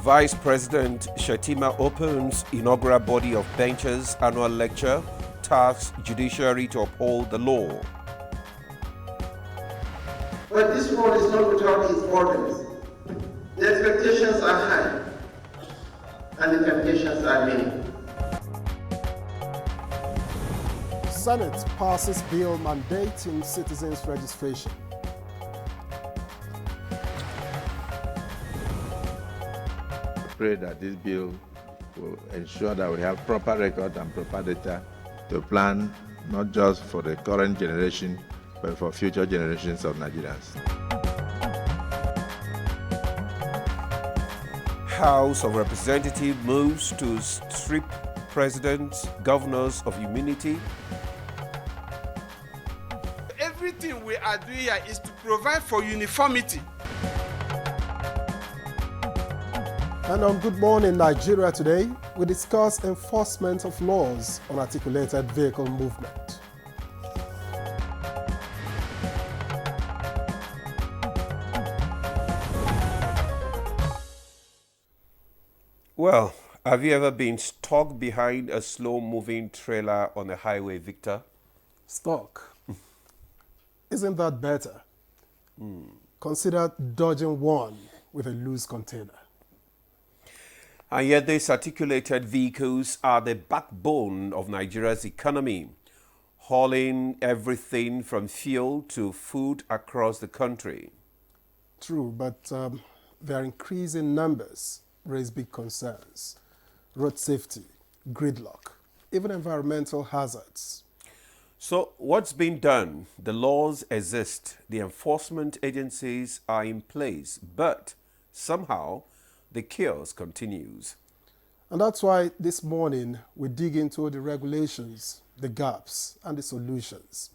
Vice President Shettima opens inaugural body of benches annual lecture, tasks judiciary to uphold the law. But this world is not without its burdens. The expectations are high, and the temptations are many. Senate passes bill mandating citizens registration. Pray that this bill will ensure that we have proper record and proper data to plan not just for the current generation, but for future generations of Nigerians. House of Representatives moves to strip presidents, governors of immunity. Everything we are doing here is to provide for uniformity. And on Good Morning Nigeria today, we discuss enforcement of laws on articulated vehicle movement. Well, have you ever been stuck behind a slow-moving trailer on a highway, Victor? Stuck. Isn't that better? Consider dodging one with a loose container. And yet these articulated vehicles are the backbone of Nigeria's economy, hauling everything from fuel to food across the country. True, but their increasing numbers raise big concerns. Road safety, gridlock, even environmental hazards. So what's been done? The laws exist, the enforcement agencies are in place, but somehow the chaos continues. And that's why this morning we dig into the regulations, the gaps, and the solutions.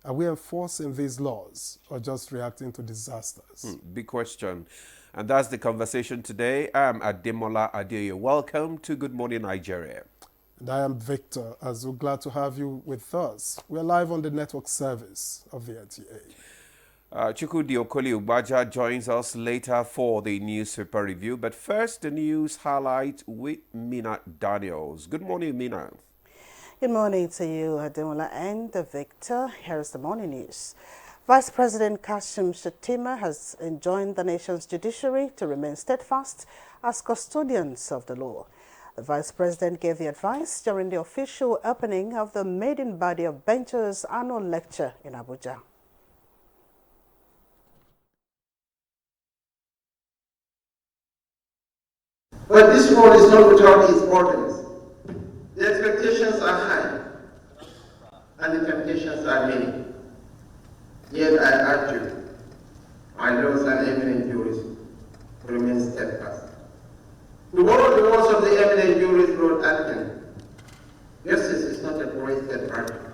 Are we enforcing these laws or just reacting to disasters? Big question. And that's the conversation today. I'm Ademola Adeoye. Welcome to Good Morning Nigeria. And I am Victor Azu. Glad to have you with us. We're live on the network service of the NTA. Chukwudi Okoli Ubaja joins us later for the newspaper review. But first, the news highlight with Mina Daniels. Good morning, Mina. Good morning to you, Ademola and Victor. Here's the morning news. Vice President Kashim Shettima has enjoined the nation's judiciary to remain steadfast as custodians of the law. The Vice President gave the advice during the official opening of the maiden body of benches annual lecture in Abuja. But this world is not without its burdens. The expectations are high, and the temptations are many. Yet I urge you, my lords and eminent jurists, to remain steadfast. To borrow the words of the eminent jurist Lord Atkin, justice is not a wasted virtue.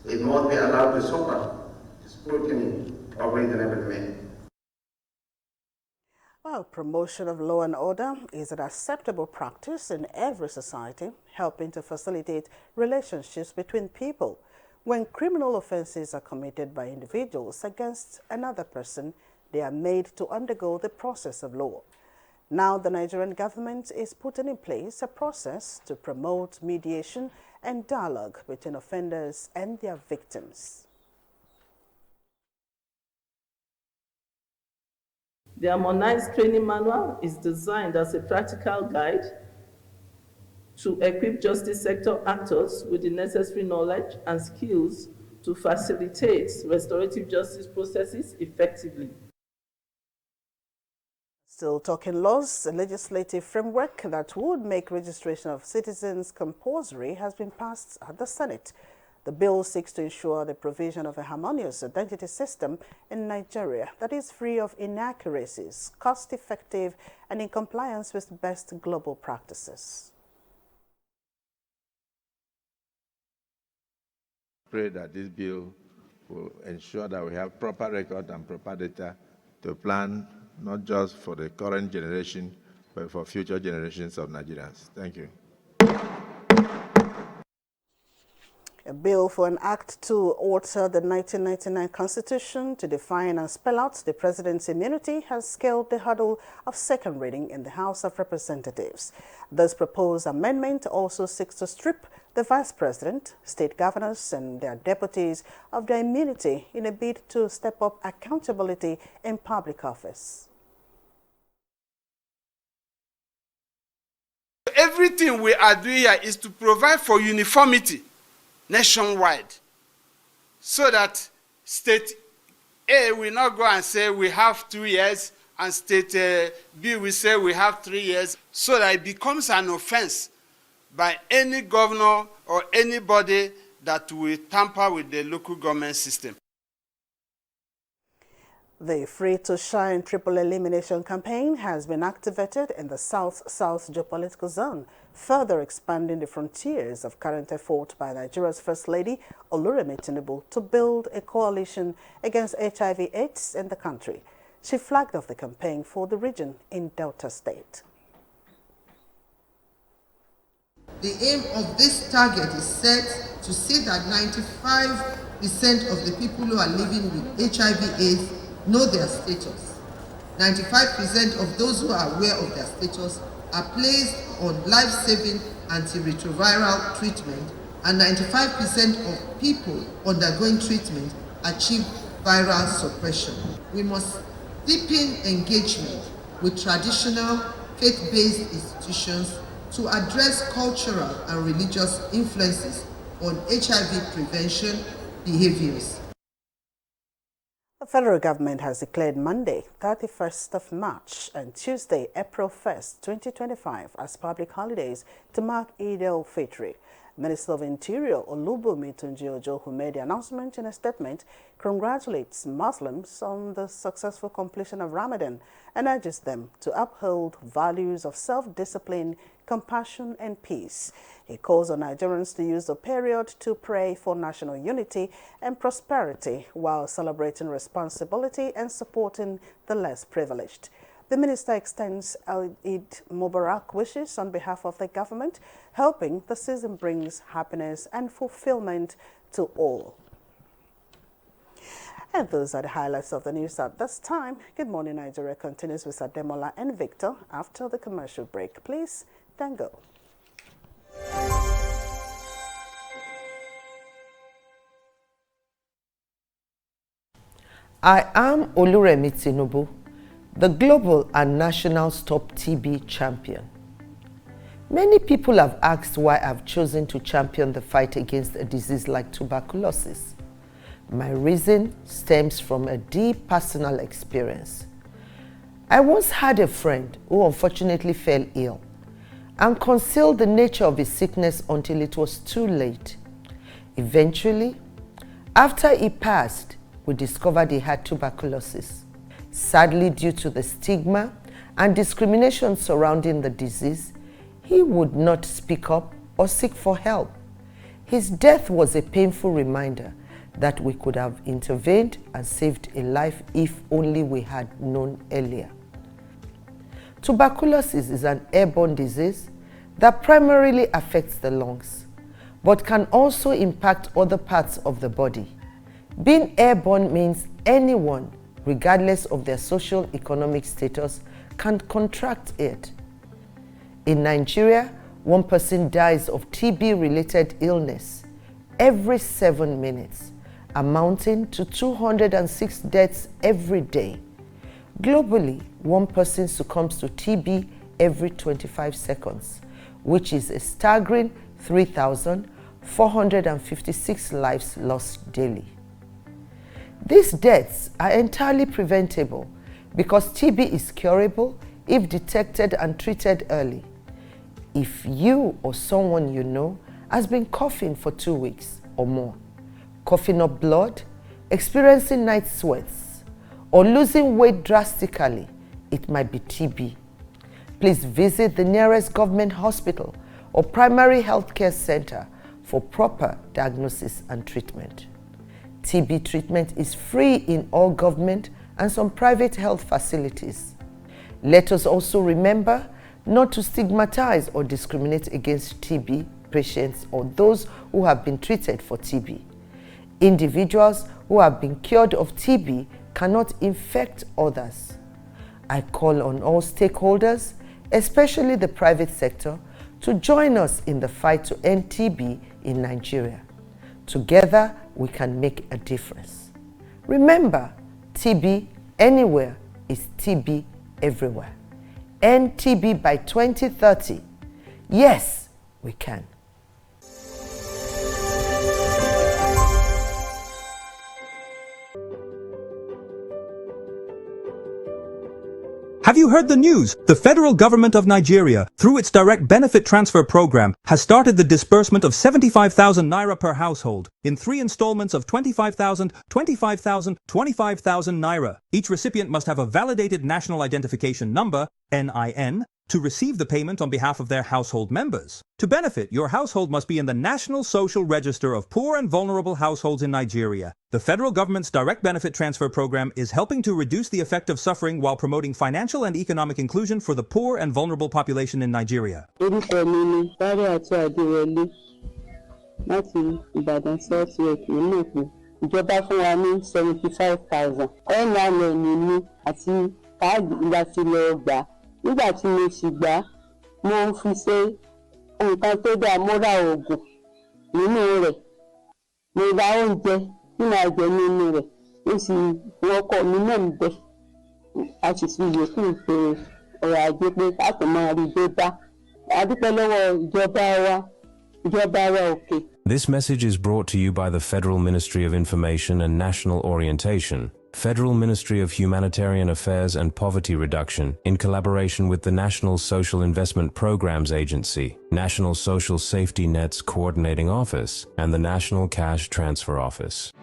It must be allowed to suffer the scrutiny of reasonable men. Well, promotion of law and order is an acceptable practice in every society, helping to facilitate relationships between people. When criminal offenses are committed by individuals against another person, they are made to undergo the process of law. Now the Nigerian government is putting in place a process to promote mediation and dialogue between offenders and their victims. The Harmonized Training Manual is designed as a practical guide to equip justice sector actors with the necessary knowledge and skills to facilitate restorative justice processes effectively. Still talking laws, a legislative framework that would make registration of citizens compulsory has been passed at the Senate. The bill seeks to ensure the provision of a harmonious identity system in Nigeria that is free of inaccuracies, cost-effective, and in compliance with best global practices. Pray that this bill will ensure that we have proper record and proper data to plan not just for the current generation, but for future generations of Nigerians. Thank you. A bill for an act to alter the 1999 Constitution to define and spell out the president's immunity has scaled the hurdle of second reading in the House of Representatives. This proposed amendment also seeks to strip the vice president, state governors, and their deputies of their immunity in a bid to step up accountability in public office. Everything we are doing here is to provide for uniformity nationwide, so that state A will not go and say we have 2 years, and state B will say we have 3 years, so that it becomes an offense by any governor or anybody that will tamper with the local government system. The Free to Shine triple elimination campaign has been activated in the South-South geopolitical zone, further expanding the frontiers of current effort by Nigeria's First Lady, Oluremi Tinubu, to build a coalition against HIV/AIDS in the country. She flagged off the campaign for the region in Delta State. The aim of this target is set to see that 95% of the people who are living with HIV/AIDS know their status. 95% of those who are aware of their status are placed on life-saving antiretroviral treatment, and 95% of people undergoing treatment achieve viral suppression. We must deepen engagement with traditional faith-based institutions to address cultural and religious influences on HIV prevention behaviors. The federal government has declared Monday, 31st of March and Tuesday, April 1st, 2025 as public holidays to mark Eid al-Fitr. Minister of Interior Olubunmi Tunji-Ojo, who made the announcement in a statement, congratulates Muslims on the successful completion of Ramadan and urges them to uphold values of self-discipline, compassion, and peace. He calls on Nigerians to use the period to pray for national unity and prosperity while celebrating responsibility and supporting the less privileged. The minister extends Eid Mubarak wishes on behalf of the government, hoping the season brings happiness and fulfillment to all. And those are the highlights of the news at this time. Good Morning Nigeria continues with Ademola and Victor after the commercial break. Please, then go. I am Oluremi Tinubu, the global and national Stop TB champion. Many people have asked why I've chosen to champion the fight against a disease like tuberculosis. My reason stems from a deep personal experience. I once had a friend who unfortunately fell ill and concealed the nature of his sickness until it was too late. Eventually, after he passed, we discovered he had tuberculosis. Sadly, due to the stigma and discrimination surrounding the disease, he would not speak up or seek for help. His death was a painful reminder that we could have intervened and saved a life if only we had known earlier. Tuberculosis is an airborne disease that primarily affects the lungs, but can also impact other parts of the body. Being airborne means anyone, regardless of their socio-economic status, can contract it. In Nigeria, 1 person dies of TB-related illness every 7 minutes, amounting to 206 deaths every day. Globally, 1 person succumbs to TB every 25 seconds, which is a staggering 3,456 lives lost daily. These deaths are entirely preventable because TB is curable if detected and treated early. If you or someone you know has been coughing for 2 weeks or more, coughing up blood, experiencing night sweats, or losing weight drastically, it might be TB. Please visit the nearest government hospital or primary healthcare center for proper diagnosis and treatment. TB treatment is free in all government and some private health facilities. Let us also remember not to stigmatize or discriminate against TB patients or those who have been treated for TB. Individuals who have been cured of TB cannot infect others. I call on all stakeholders, especially the private sector, to join us in the fight to end TB in Nigeria. Together, we can make a difference. Remember, TB anywhere is TB everywhere. End TB by 2030. Yes, we can. Have you heard the news? The federal government of Nigeria, through its direct benefit transfer program, has started the disbursement of 75,000 naira per household in 3 installments of 25,000, 25,000, 25,000 naira. Each recipient must have a validated national identification number, NIN, to receive the payment on behalf of their household members. To benefit, your household must be in the National Social Register of Poor and Vulnerable Households in Nigeria. The federal government's direct benefit transfer program is helping to reduce the effect of suffering while promoting financial and economic inclusion for the poor and vulnerable population in Nigeria. Ìjọba fún wa ní 75,000. NIN mi àti káàdì láti lọ gbà. Nígbà tí mo sì gbà, mo fi ṣe nǹkan tó dáa, mo ra oògùn nínú rẹ̀. Mo ra oúnjẹ tí màá jẹ nínú rẹ̀. Mo sì wọkọ̀ mi náà ń bẹ. A sì fi yòókù ṣe ọ̀rọ̀ ajé pé ká tó máa rí dé bá. A dúpẹ́ lọ́wọ́ ìjọba wa òkè. This message is brought to you by the Federal Ministry of Information and National Orientation, Federal Ministry of Humanitarian Affairs and Poverty Reduction, in collaboration with the National Social Investment Programs Agency, National Social Safety Nets Coordinating Office, and the National Cash Transfer Office.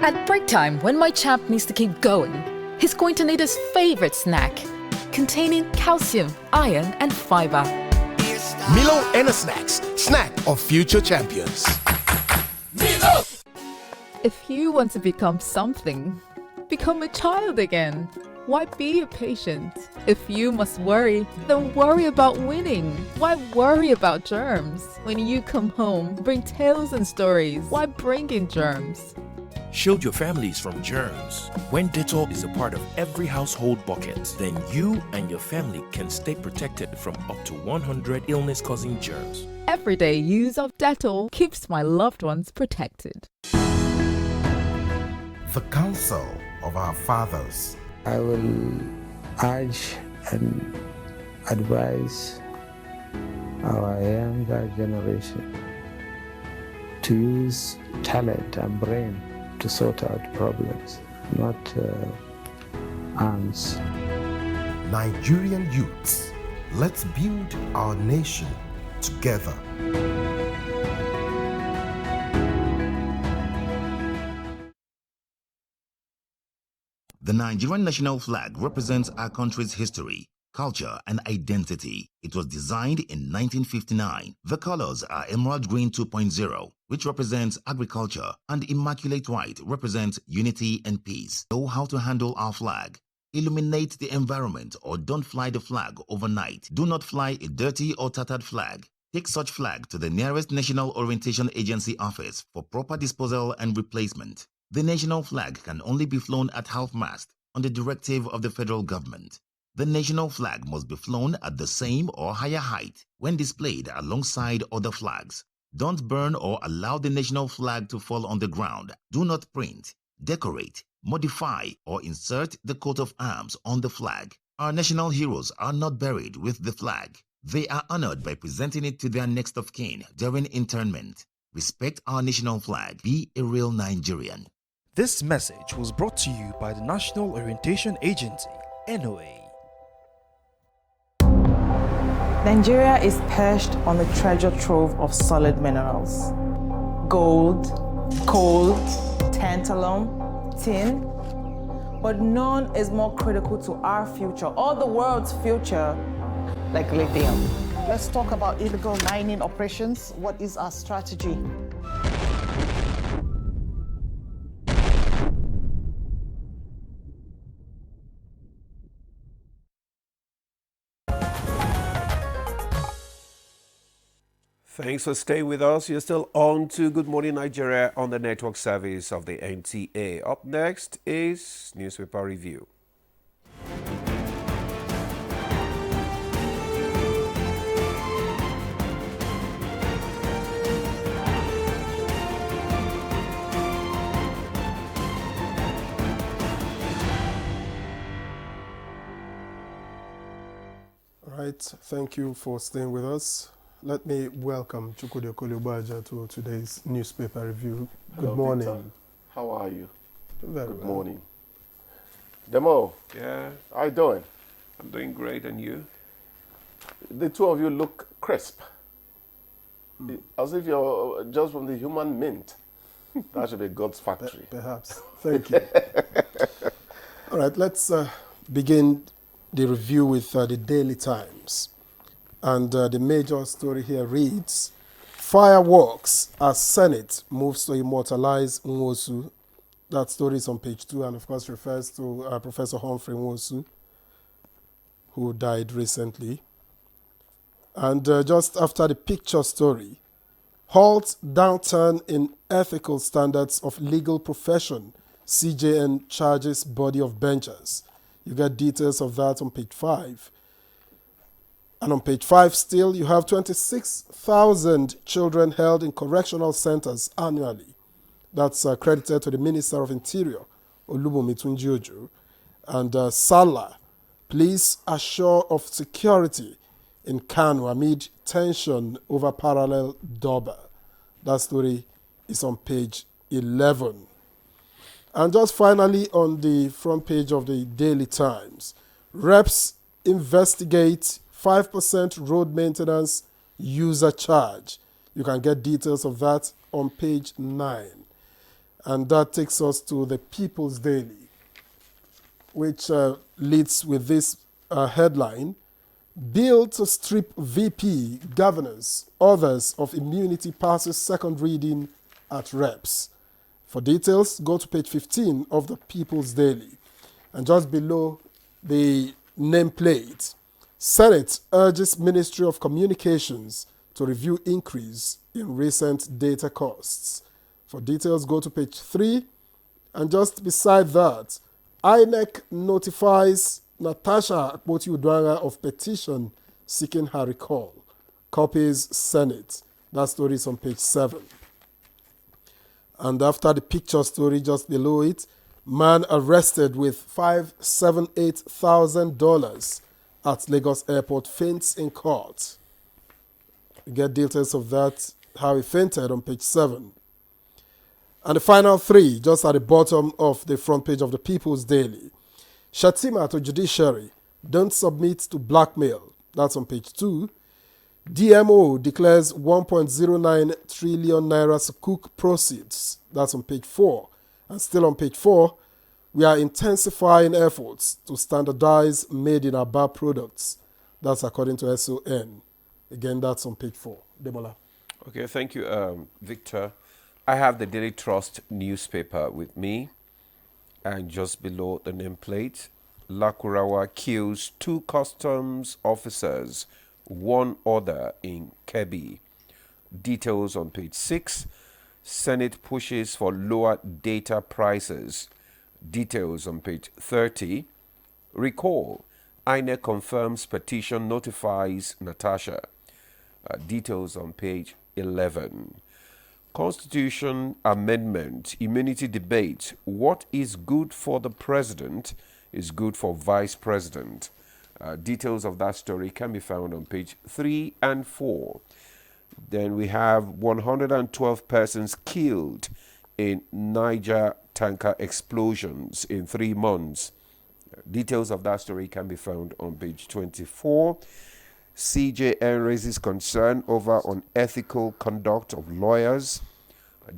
At break time, when my champ needs to keep going, he's going to need his favorite snack, containing calcium, iron, and fiber. Milo Snacks, snack of future champions. Milo! If you want to become something, become a child again. Why be a patient? If you must worry, then worry about winning. Why worry about germs? When you come home, bring tales and stories. Why bring in germs? Shield your families from germs. When Dettol is a part of every household bucket, then you and your family can stay protected from up to 100 illness-causing germs. Everyday use of Dettol keeps my loved ones protected. The counsel of our fathers. I will urge and advise our younger generation to use talent and brain to sort out problems, not arms. Nigerian youths, let's build our nation together. The Nigerian national flag represents our country's history, culture, and identity. It was designed in 1959. The colors are Emerald Green 2.0, which represents agriculture, and Immaculate White represents unity and peace. Know how to handle our flag. Illuminate the environment or don't fly the flag overnight. Do not fly a dirty or tattered flag. Take such flag to the nearest National Orientation Agency office for proper disposal and replacement. The national flag can only be flown at half-mast on the directive of the federal government. The national flag must be flown at the same or higher height when displayed alongside other flags. Don't burn or allow the national flag to fall on the ground. Do not print, decorate, modify, or insert the coat of arms on the flag. Our national heroes are not buried with the flag. They are honored by presenting it to their next of kin during internment. Respect our national flag. Be a real Nigerian. This message was brought to you by the National Orientation Agency, NOA. Nigeria is perched on the treasure trove of solid minerals. Gold, coal, tantalum, tin, but none is more critical to our future, or the world's future, like lithium. Let's talk about illegal mining operations. What is our strategy? Thanks for staying with us. You're still on to Good Morning Nigeria on the network service of the NTA. Up next is Newspaper Review. Right, thank you for staying with us. Let me welcome Chukwudi Okolubaja to today's newspaper review. Good morning. Victor. How are you? Very Good well. morning. Demo. Yeah. How you doing? I'm doing great, and you? The two of you look crisp. As if you're just from the human mint. That should be God's factory. Perhaps. Thank you. All right, let's begin the review with the Daily Times. And the major story here reads, Fireworks as Senate moves to immortalize Nwosu. That story is on page 2 and of course refers to Professor Humphrey Nwosu, who died recently. And just after the picture story, halt downturn in ethical standards of legal profession, CJN charges body of benchers. You get details of that on page 5. And on page 5 still, you have 26,000 children held in correctional centers annually. That's credited to the Minister of Interior, Olubunmi Tunji-Ojo. And Salah, police assure of security in Kano amid tension over parallel Durbar. That story is on page 11. And just finally on the front page of the Daily Times, reps investigate 5% road maintenance user charge. You can get details of that on page 9. And that takes us to the People's Daily, which leads with this headline, Bill to strip VP, governors, others of immunity passes second reading at reps. For details, go to page 15 of the People's Daily. And just below the nameplate, Senate urges Ministry of Communications to review increase in recent data costs. For details, go to page 3. And just beside that, INEC notifies Natasha Akpoti-Uduaghan of petition seeking her recall. Copies Senate. That story is on page 7. And after the picture story just below it, man arrested with $578,000 at Lagos Airport faints in court. You get details of that, how he fainted on page 7. And the final 3, just at the bottom of the front page of the People's Daily. Shettima to judiciary, don't submit to blackmail. That's on page 2. DMO declares 1.09 trillion naira sukuk proceeds. That's on page 4. And still on page 4, we are intensifying efforts to standardize made in Aba products. That's according to SON. Again, that's on page 4. Demola. Okay, thank you, Victor. I have the Daily Trust newspaper with me. And just below the nameplate, Lakurawa kills 2 customs officers, 1 other in Kebbi. Details on page 6. Senate pushes for lower data prices. Details on page 30. Recall, INEC confirms petition notifies Natasha. Details on page 11. Constitution Amendment, immunity debate. What is good for the president is good for vice president. Details of that story can be found on page 3 and 4. Then we have 112 persons killed in Niger tanker explosions in 3 months. Details of that story can be found on page 24. CJN raises concern over unethical conduct of lawyers.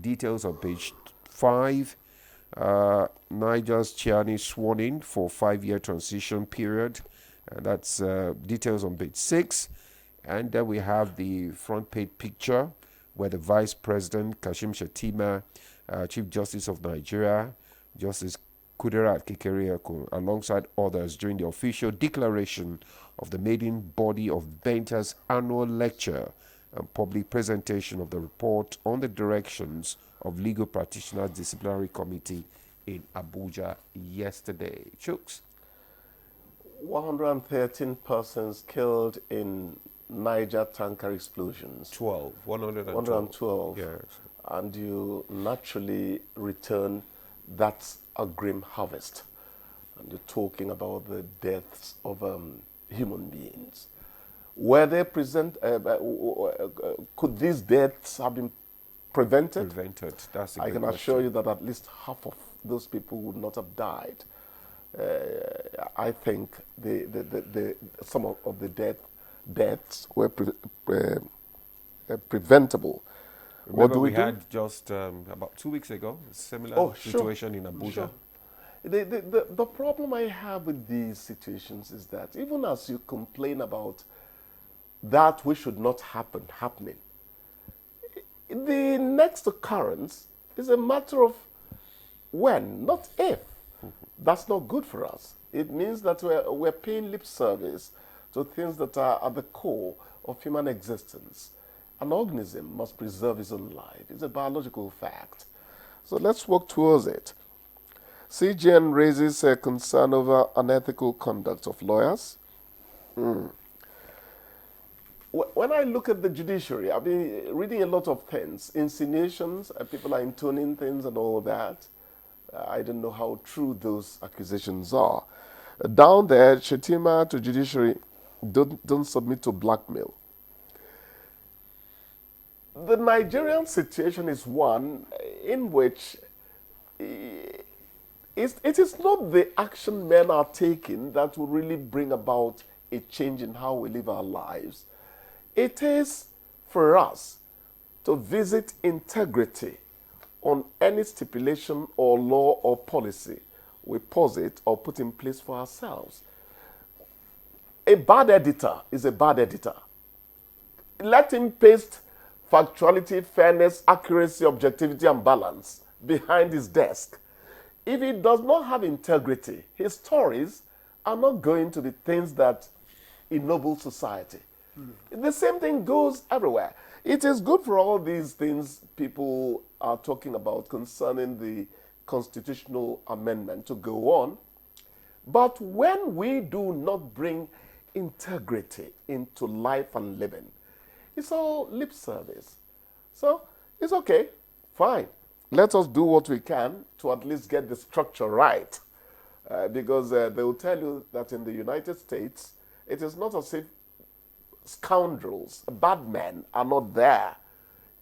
Details on page 5. Niger's Chiani sworn in for 5-year transition period. That's details on page 6. And then we have the front page picture where the Vice President, Kashim Shettima, Chief Justice of Nigeria, Justice Kudirat Kekereekun, alongside others during the official declaration of the maiden body of Bencher's annual lecture and public presentation of the report on the directions of Legal Practitioners Disciplinary Committee in Abuja yesterday. Chooks. 113 persons killed in Niger tanker explosions. 112. Yes. And you naturally return, that's a grim harvest. And you're talking about the deaths of human beings. Were they could these deaths have been prevented? That's a I good can question. assure you that at least half of those people would not have died. I think some of the deaths were preventable. Remember, What do we do? had just about 2 weeks ago a similar situation in Abuja. Sure. The problem I have with these situations is that even as you complain about that which should not happening, the next occurrence is a matter of when, not if. That's not good for us. It means that we're paying lip service to things that are at the core of human existence. An organism must preserve its own life. It's a biological fact. So let's work towards it. CGN raises a concern over unethical conduct of lawyers. When I look at the judiciary, I've been reading a lot of things, insinuations, people are intoning things and all that. I don't know how true those accusations are. Down there, Shetima to judiciary, don't submit to blackmail. The Nigerian situation is one in which it is not the action men are taking that will really bring about a change in how we live our lives. It is for us to visit integrity on any stipulation or law or policy we posit or put in place for ourselves. A bad editor is a bad editor. Let him paste factuality, fairness, accuracy, objectivity, and balance behind his desk. If he does not have integrity, his stories are not going to be things that ennoble society. The same thing goes everywhere. It is good for all these things people are talking about concerning the constitutional amendment to go on. But when we do not bring integrity into life and living, it's all lip service. So it's okay, fine. Let us do what we can to at least get the structure right. Because they will tell you that in the United States, it is not as if scoundrels, bad men are not there.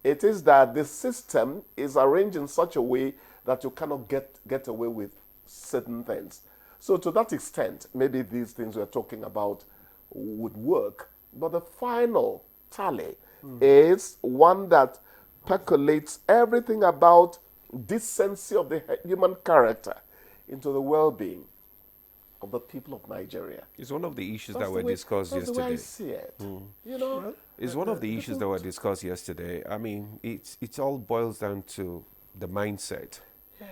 It is that the system is arranged in such a way that you cannot get away with certain things. So to that extent, maybe these things we're talking about would work. But the final tally is one that percolates everything about decency of the human character into the well-being of the people of Nigeria. It's one of the issues that were discussed yesterday. That's the way I see it. You know, it's one of the issues that were discussed yesterday. I mean, it all boils down to the mindset. Yes.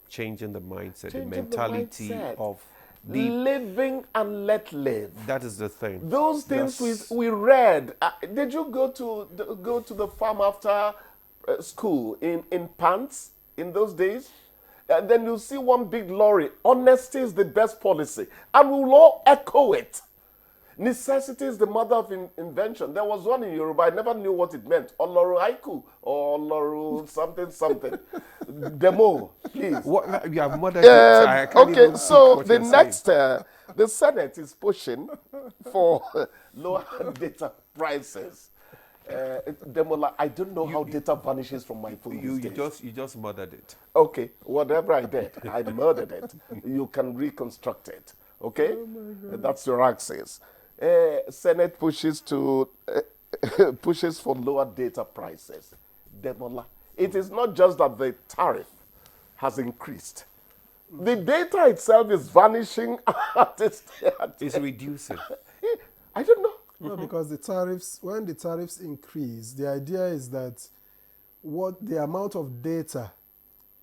Changing the mindset, Changing the mentality the mindset. of living and let live. That is the thing. Those things we read. Did you go to the farm after school in pants in those days? And then you see one big lorry. Honesty is the best policy. And we will all echo it. Necessity is the mother of invention. There was one in Yoruba. I never knew what it meant. Oloru haiku or Oloru something. Demo, please. What, you have murdered it. Okay, so the next, the Senate is pushing for lower data prices. Demola, I don't know how data vanishes from my phone. You just murdered it. Okay, whatever I did, I murdered it. You can reconstruct it. Okay, that's your access. Senate pushes for lower data prices. Demola, it is not just that the tariff has increased. The data itself is vanishing. It's reducing. I don't know. No, because the tariffs, when the tariffs increase, the idea is that the amount of data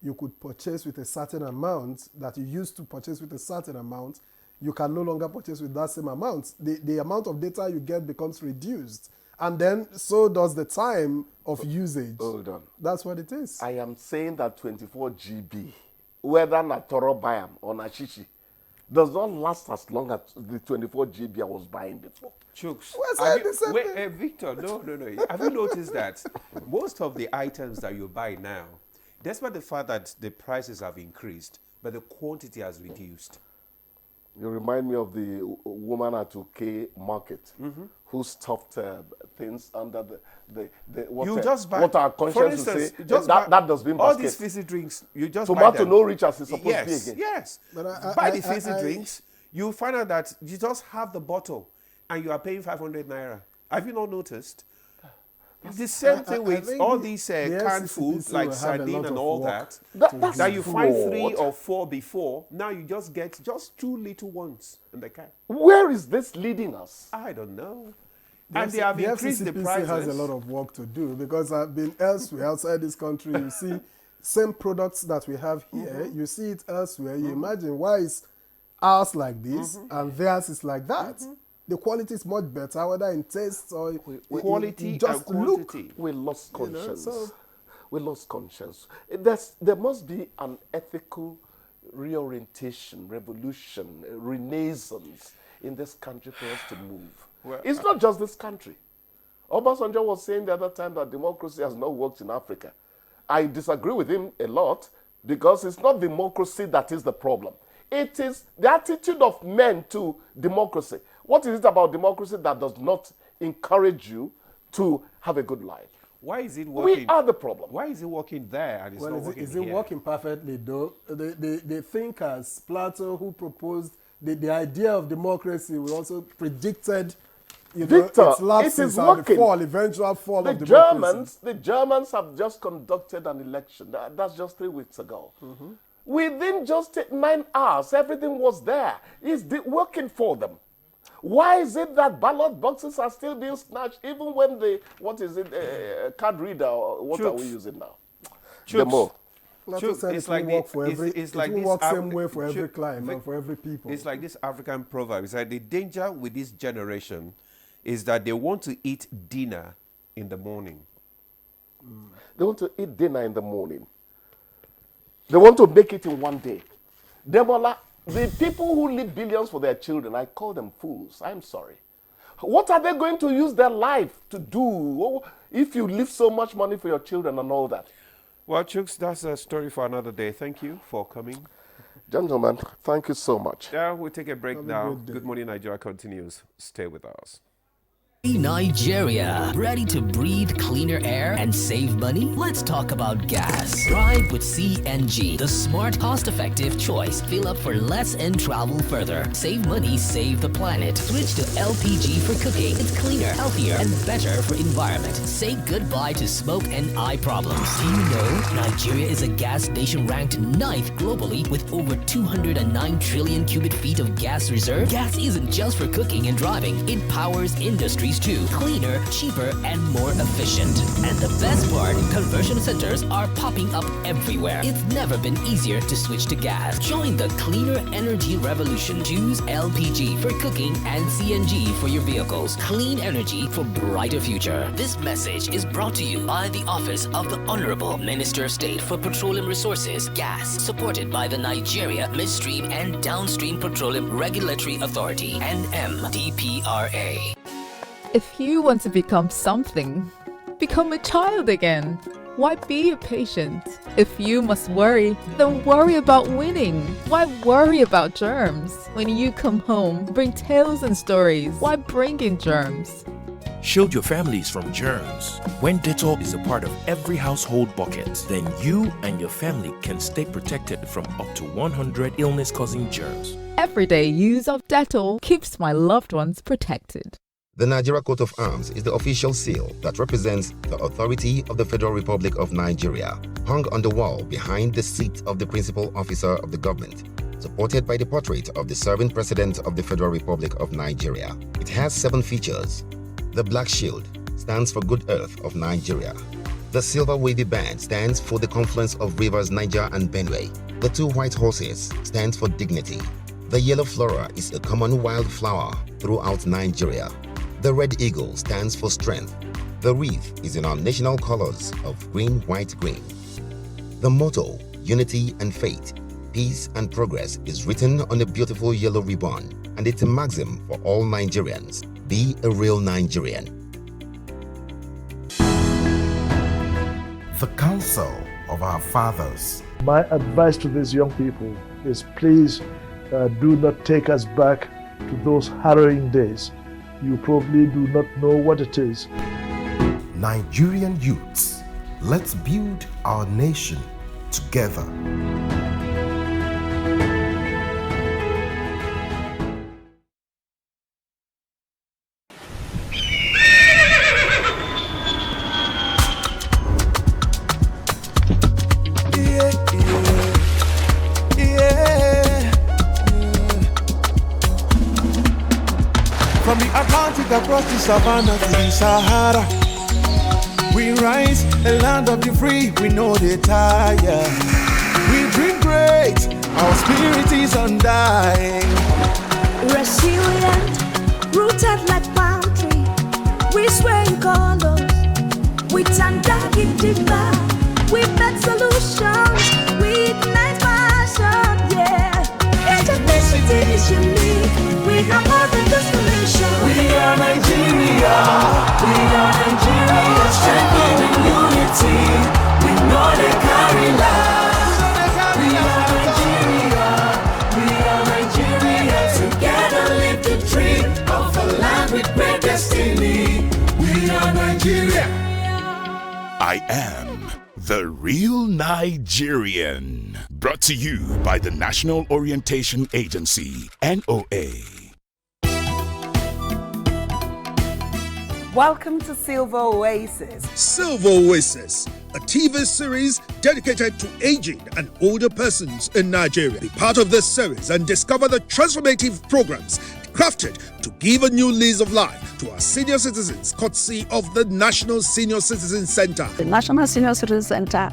you could purchase with a certain amount that you used to purchase with a certain amount, you can no longer purchase with that same amount. The amount of data you get becomes reduced. And then so does the time of usage. Hold on. That's what it is. I am saying that 24 GB, whether na Toro Bayam or na Shishi, does not last as long as the 24 GB I was buying before. Chooks, Wait, Victor, no. Have you noticed that most of the items that you buy now, despite the fact that the prices have increased, but the quantity has reduced? You remind me of the woman at UK Market who stuffed things under the what, you just buy, what our conscience will say, that does mean all basket. these fizzy drinks, you just Tomato buy them. no reach as it's supposed to be again. Yes, But buy the fizzy drinks, you find out that you just have the bottle and you are paying 500 naira. Have you not noticed? It's the same thing with all these canned food like sardine and all that you find 3 or 4 before. Now you just get just 2 little ones in the can. Where is this leading us? I don't know. And they have increased the FCCPC prices. has a lot of work to do because I've been elsewhere outside this country. You see same products that we have here. You see it elsewhere. You imagine why is ours like this and theirs is like that. The quality is much better, whether in taste or quality just and look. quantity. We lost conscience. You know, so we lost conscience. There must be an ethical reorientation, revolution, renaissance in this country for us to move. Well, it's not just this country. Obasanjo was saying the other time that democracy has not worked in Africa. I disagree with him a lot because it's not democracy that is the problem. It is the attitude of men to democracy. What is it about democracy that does not encourage you to have a good life? Why is it working? We are the problem. Why is it working there and it's not working is it here? working perfectly though? The thinkers, Plato, who proposed the idea of democracy, we also predicted Victor, its lapses it is and working. the eventual fall of democracy. The Germans have just conducted an election. That's just 3 weeks ago. Within just 9 hours, everything was there. It's working for them. Why is it that ballot boxes are still being snatched even when card reader, or what are we using now? Demo. It's like same way for every client and for every people. It's like this African proverb. It's like the danger with this generation is that they want to eat dinner in the morning. They want to eat dinner in the morning. They want to make it in one day. Demola, the people who leave billions for their children, I call them fools. I'm sorry. What are they going to use their life to do if you leave so much money for your children and all that? Well, Chooks, that's a story for another day. Thank you for coming. Gentlemen, thank you so much. Yeah, we'll take a break now. Good Morning Nigeria continues. Stay with us. Nigeria, ready to breathe cleaner air and save money? Let's talk about gas. Drive with CNG, the smart, cost-effective choice. Fill up for less and travel further. Save money, save the planet. Switch to LPG for cooking. It's cleaner, healthier, and better for environment. Say goodbye to smoke and eye problems. Do you know Nigeria is a gas nation ranked 9th globally with over 209 trillion cubic feet of gas reserve? Gas isn't just for cooking and driving. It powers industries too. Cleaner, cheaper, and more efficient. And the best part, conversion centers are popping up everywhere. It's never been easier to switch to gas. Join the cleaner energy revolution. Choose LPG for cooking and CNG for your vehicles. Clean energy for brighter future. This message is brought to you by the Office of the Honorable Minister of State for Petroleum Resources, Gas, supported by the Nigeria Midstream and Downstream Petroleum Regulatory Authority, NMDPRA. If you want to become something, become a child again. Why be a patient? If you must worry, then worry about winning. Why worry about germs? When you come home, bring tales and stories. Why bring in germs? Shield your families from germs. When Dettol is a part of every household bucket, then you and your family can stay protected from up to 100 illness-causing germs. Everyday use of Dettol keeps my loved ones protected. The Nigeria Coat of Arms is the official seal that represents the authority of the Federal Republic of Nigeria, hung on the wall behind the seat of the principal officer of the government, supported by the portrait of the serving President of the Federal Republic of Nigeria. It has 7 features. The black shield stands for Good Earth of Nigeria. The silver wavy band stands for the confluence of rivers Niger and Benue. The 2 white horses stands for dignity. The yellow flora is a common wildflower throughout Nigeria. The red eagle stands for strength. The wreath is in our national colors of green, white, green. The motto, unity and faith, peace and progress, is written on a beautiful yellow ribbon, and it's a maxim for all Nigerians. Be a real Nigerian. The counsel of our fathers. My advice to these young people is please do not take us back to those harrowing days. You probably do not know what it is. Nigerian youths, let's build our nation together. From the Atlantic across the savannah to the Sahara, we rise, a land of the free, we know they tire. We dream great, our spirit is undying. Resilient, rooted like palm tree, we sway in colors, with undying deeper, we bet solutions, we ignite passion, yeah. Ethnicity is unique, we have more than destination. We are Nigeria, strengthened in unity, we know they carry lives. We are Nigeria, together live the dream of a land with great destiny. We are Nigeria. I am the real Nigerian. Brought to you by the National Orientation Agency, NOA. Welcome to Silver Oasis. Silver Oasis, a TV series dedicated to aging and older persons in Nigeria. Be part of this series and discover the transformative programs crafted to give a new lease of life to our senior citizens, courtesy of the National Senior Citizen Center. The National Senior Citizen Center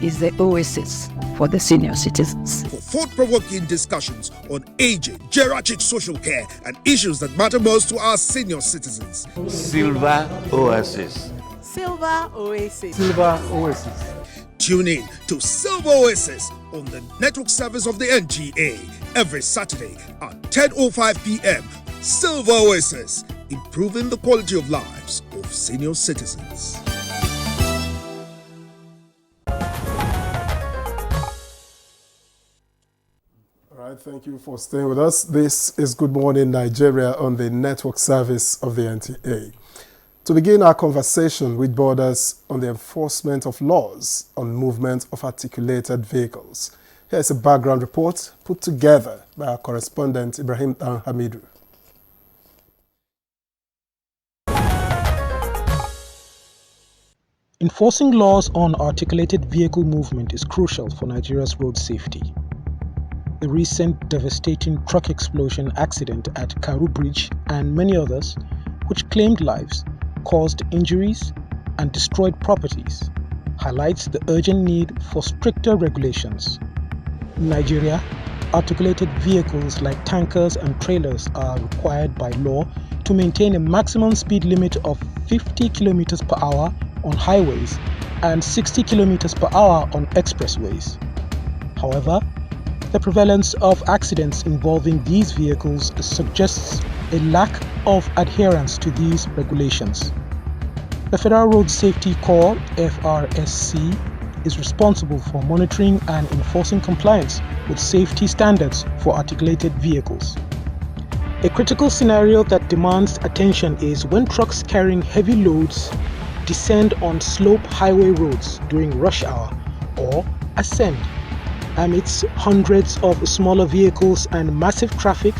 is the oasis for the senior citizens. For thought-provoking discussions on aging, geriatric social care, and issues that matter most to our senior citizens. Silver Oasis. Silver Oasis. Silver Oasis. Tune in to Silver Oasis on the network service of the NTA every Saturday at 10:05 p.m. Silver Oasis, improving the quality of lives of senior citizens. All right, thank you for staying with us. This is Good Morning Nigeria on the network service of the NTA. To begin our conversation, we borders on the enforcement of laws on movement of articulated vehicles. Here's a background report put together by our correspondent Ibrahim Hamidu. Enforcing laws on articulated vehicle movement is crucial for Nigeria's road safety. The recent devastating truck explosion accident at Karu Bridge and many others, which claimed lives, caused injuries, and destroyed properties, highlights the urgent need for stricter regulations. In Nigeria, articulated vehicles like tankers and trailers are required by law to maintain a maximum speed limit of 50 km per hour on highways and 60 km per hour on expressways. However, the prevalence of accidents involving these vehicles suggests a lack of adherence to these regulations. The Federal Road Safety Corps, FRSC, is responsible for monitoring and enforcing compliance with safety standards for articulated vehicles. A critical scenario that demands attention is when trucks carrying heavy loads descend on slope highway roads during rush hour or ascend amidst hundreds of smaller vehicles and massive traffic.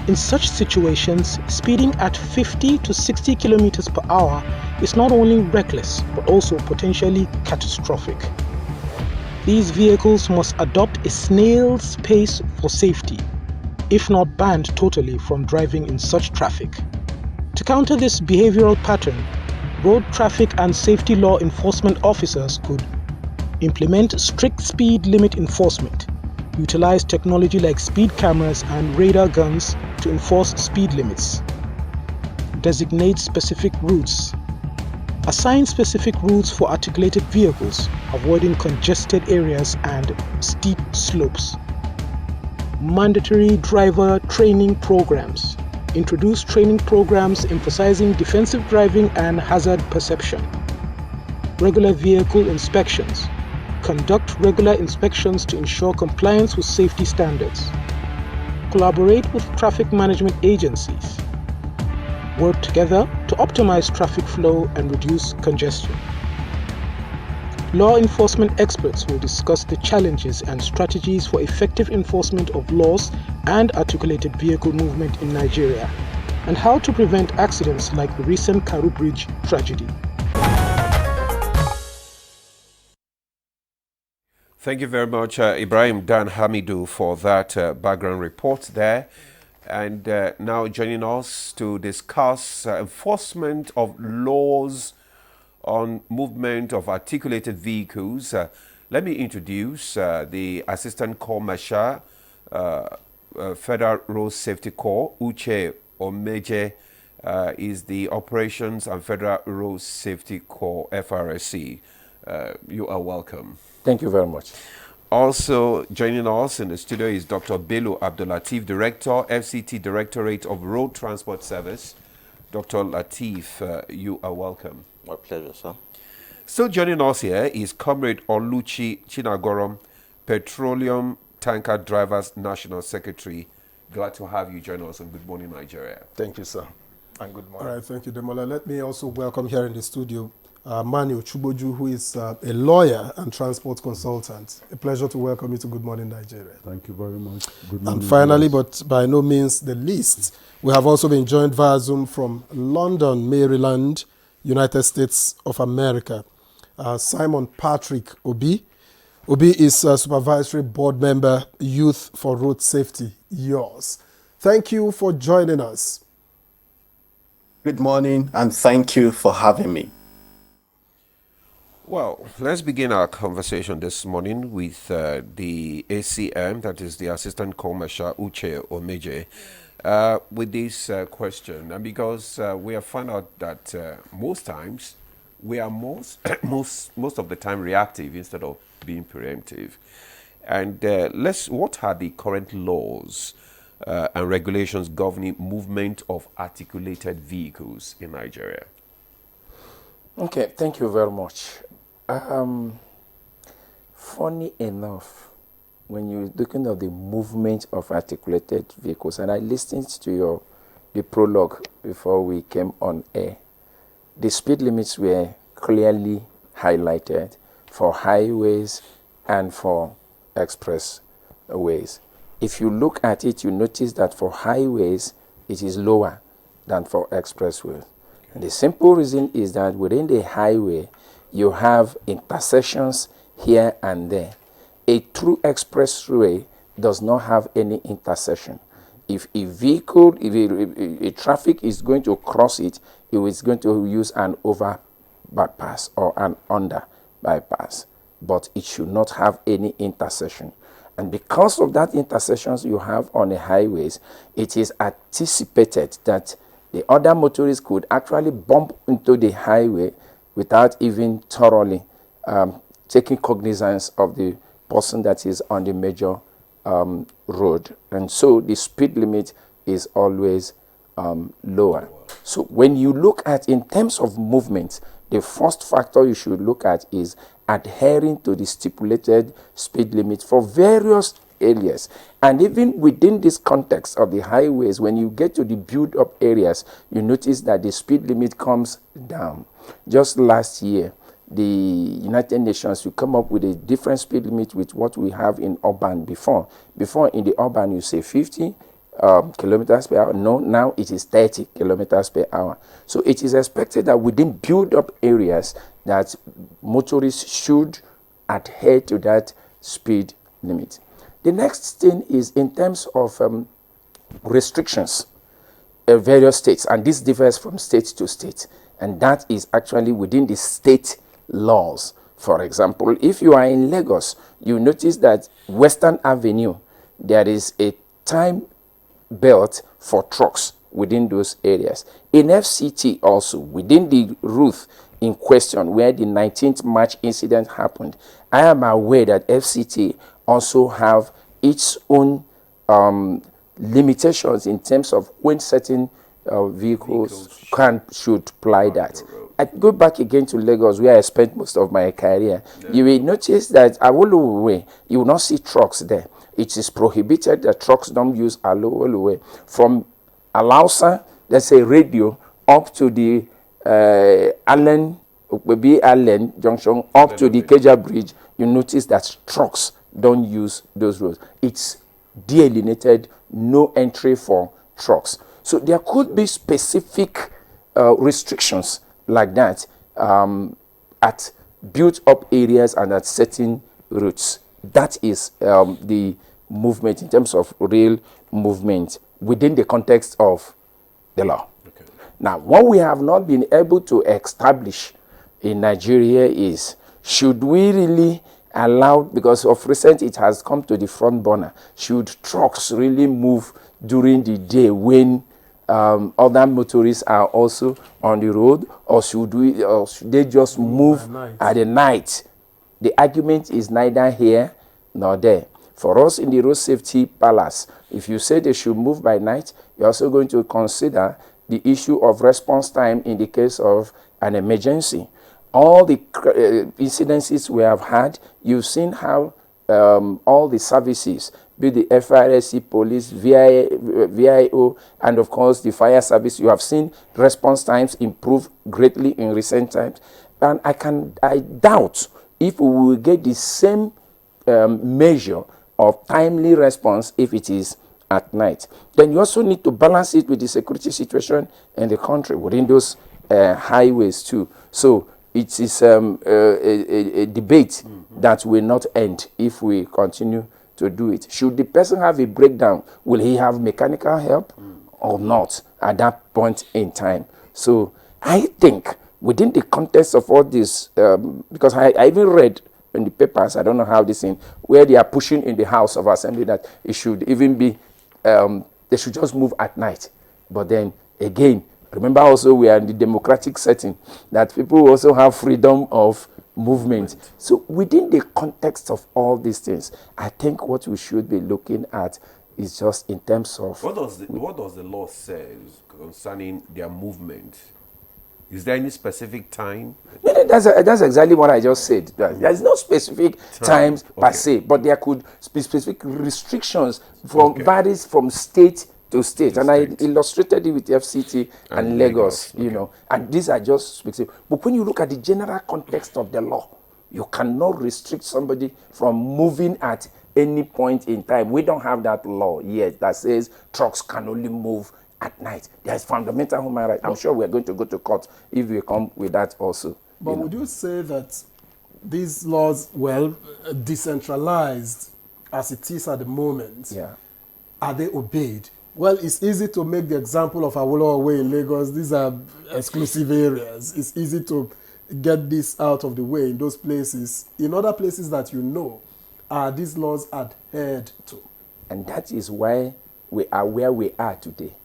In such situations, speeding at 50 to 60 km per hour is not only reckless but also potentially catastrophic. These vehicles must adopt a snail's pace for safety, if not banned totally from driving in such traffic. To counter this behavioral pattern, road traffic and safety law enforcement officers could implement strict speed limit enforcement, utilize technology like speed cameras and radar guns to enforce speed limits, designate specific routes, assign specific routes for articulated vehicles, avoiding congested areas and steep slopes, mandatory driver training programs, introduce training programs emphasizing defensive driving and hazard perception, regular vehicle inspections, conduct regular inspections to ensure compliance with safety standards, collaborate with traffic management agencies, work together to optimize traffic flow and reduce congestion. Law enforcement experts will discuss the challenges and strategies for effective enforcement of laws and articulated vehicle movement in Nigeria, and how to prevent accidents like the recent Karu Bridge tragedy. Thank you very much, Ibrahim Dan Hamidu, for that background report there. And now joining us to discuss enforcement of laws on movement of articulated vehicles. Let me introduce the Assistant Corps Marshal, Federal Road Safety Corps, Uche Omeje, is the Operations and Federal Road Safety Corps, FRSC. You are welcome. Thank you very much. Also joining us in the studio is Dr. Bello Abdulateef, Director, FCT Directorate of Road Transport Service. Dr. Lateef, you are welcome. My pleasure, sir. Still joining us here is Comrade Oluchi Chinagorom, Petroleum Tanker Drivers National Secretary. Glad to have you join us on Good Morning Nigeria. Thank you, sir. And good morning. All right, thank you, Demola. Let me also welcome here in the studio Manu Chuboju, who is a lawyer and transport consultant. A pleasure to welcome you to Good Morning Nigeria. Thank you very much. Good morning. And finally, but by no means the least, we have also been joined via Zoom from London, Maryland, United States of America, Simon Patrick Obi. Obi is a supervisory board member, Youth for Road Safety, yours. Thank you for joining us. Good morning, and thank you for having me. Well, let's begin our conversation this morning with the ACM, that is the Assistant Corps Marshal Uche Omeje, with this question. And because we have found out that most times we are most of the time reactive instead of being preemptive. And what are the current laws and regulations governing movement of articulated vehicles in Nigeria? Okay, thank you very much. Funny enough, when you're looking at the movement of articulated vehicles, and I listened to the prologue before we came on air, the speed limits were clearly highlighted for highways and for expressways. If you look at it, you notice that for highways, it is lower than for expressways. And the simple reason is that within the highway, you have intersections here and there. A true expressway does not have any intersection. If a vehicle, if a traffic is going to cross it, it is going to use an over bypass or an under bypass, but it should not have any intersection. And because of that intersections you have on the highways, it is anticipated that the other motorists could actually bump into the highway without even thoroughly taking cognizance of the person that is on the major road. And so the speed limit is always lower. So when you look at, in terms of movement, the first factor you should look at is adhering to the stipulated speed limit for various areas. And even within this context of the highways, when you get to the built-up areas, you notice that the speed limit comes down. Just last year, the United Nations will come up with a different speed limit with what we have in urban before. Before, in the urban, you say 50 kilometers per hour. No, now it is 30 kilometers per hour. So it is expected that within built-up areas that motorists should adhere to that speed limit. The next thing is in terms of restrictions in various states, and this differs from state to state, and that is actually within the state laws. For example, if you are in Lagos, you notice that Western Avenue, there is a time belt for trucks within those areas. in FCT also, within the route in question where the 19th March incident happened, I am aware that FCT also have its own limitations in terms of when certain vehicles should ply that. I go back again to Lagos, where I spent most of my career. Yeah. You will notice that Awolowo Way, you will not see trucks there. It is prohibited that trucks don't use Awolowo Way. From Alausa, there's a radio up to the Allen Junction, up to the Keja Bridge. You notice that trucks don't use those roads. It's delineated, no entry for trucks. So there could be specific restrictions like that at built-up areas and at certain routes. That is the movement in terms of rail movement within the context of the law. Okay. Now, what we have not been able to establish in Nigeria is, should we really allow, because of recent it has come to the front burner, should trucks really move during the day when other motorists are also on the road, or should they just move at the night? The argument is neither here nor there. For us in the Road Safety Palace, if you say they should move by night, you're also going to consider the issue of response time in the case of an emergency. All the incidences we have had, you've seen how all the services, be the FRSC, police, VIO, and of course the fire service, you have seen response times improve greatly in recent times. And I doubt if we will get the same measure of timely response if it is at night. Then you also need to balance it with the security situation in the country within those highways too. So it is a debate that will not end if we continue to do it. Should the person have a breakdown, will he have mechanical help or not at that point in time? So I think within the context of all this, because I even read in the papers, I don't know how this thing, where they are pushing in the House of Assembly that it should even be, they should just move at night. But then again, remember also we are in the democratic setting, that people also have freedom of movement. So within the context of all these things, I think what we should be looking at is just in terms of... What does the law say concerning their movement? Is there any specific time? No, that's exactly what I just said. There's no specific times per se, but there could be specific restrictions from varies from state to state. And I illustrated it with FCT and Lagos, you know, and these are just specific. But when you look at the general context of the law, you cannot restrict somebody from moving at any point in time. We don't have that law yet that says trucks can only move at night. There is fundamental human right. I'm sure we're going to go to court if we come with that also. But would you say that these laws, well, decentralized as it is at the moment, are they obeyed? Well, it's easy to make the example of Awolowo Way in Lagos. These are exclusive areas. It's easy to get this out of the way in those places. In other places that you know, are these laws adhered to? And that is why we are where we are today.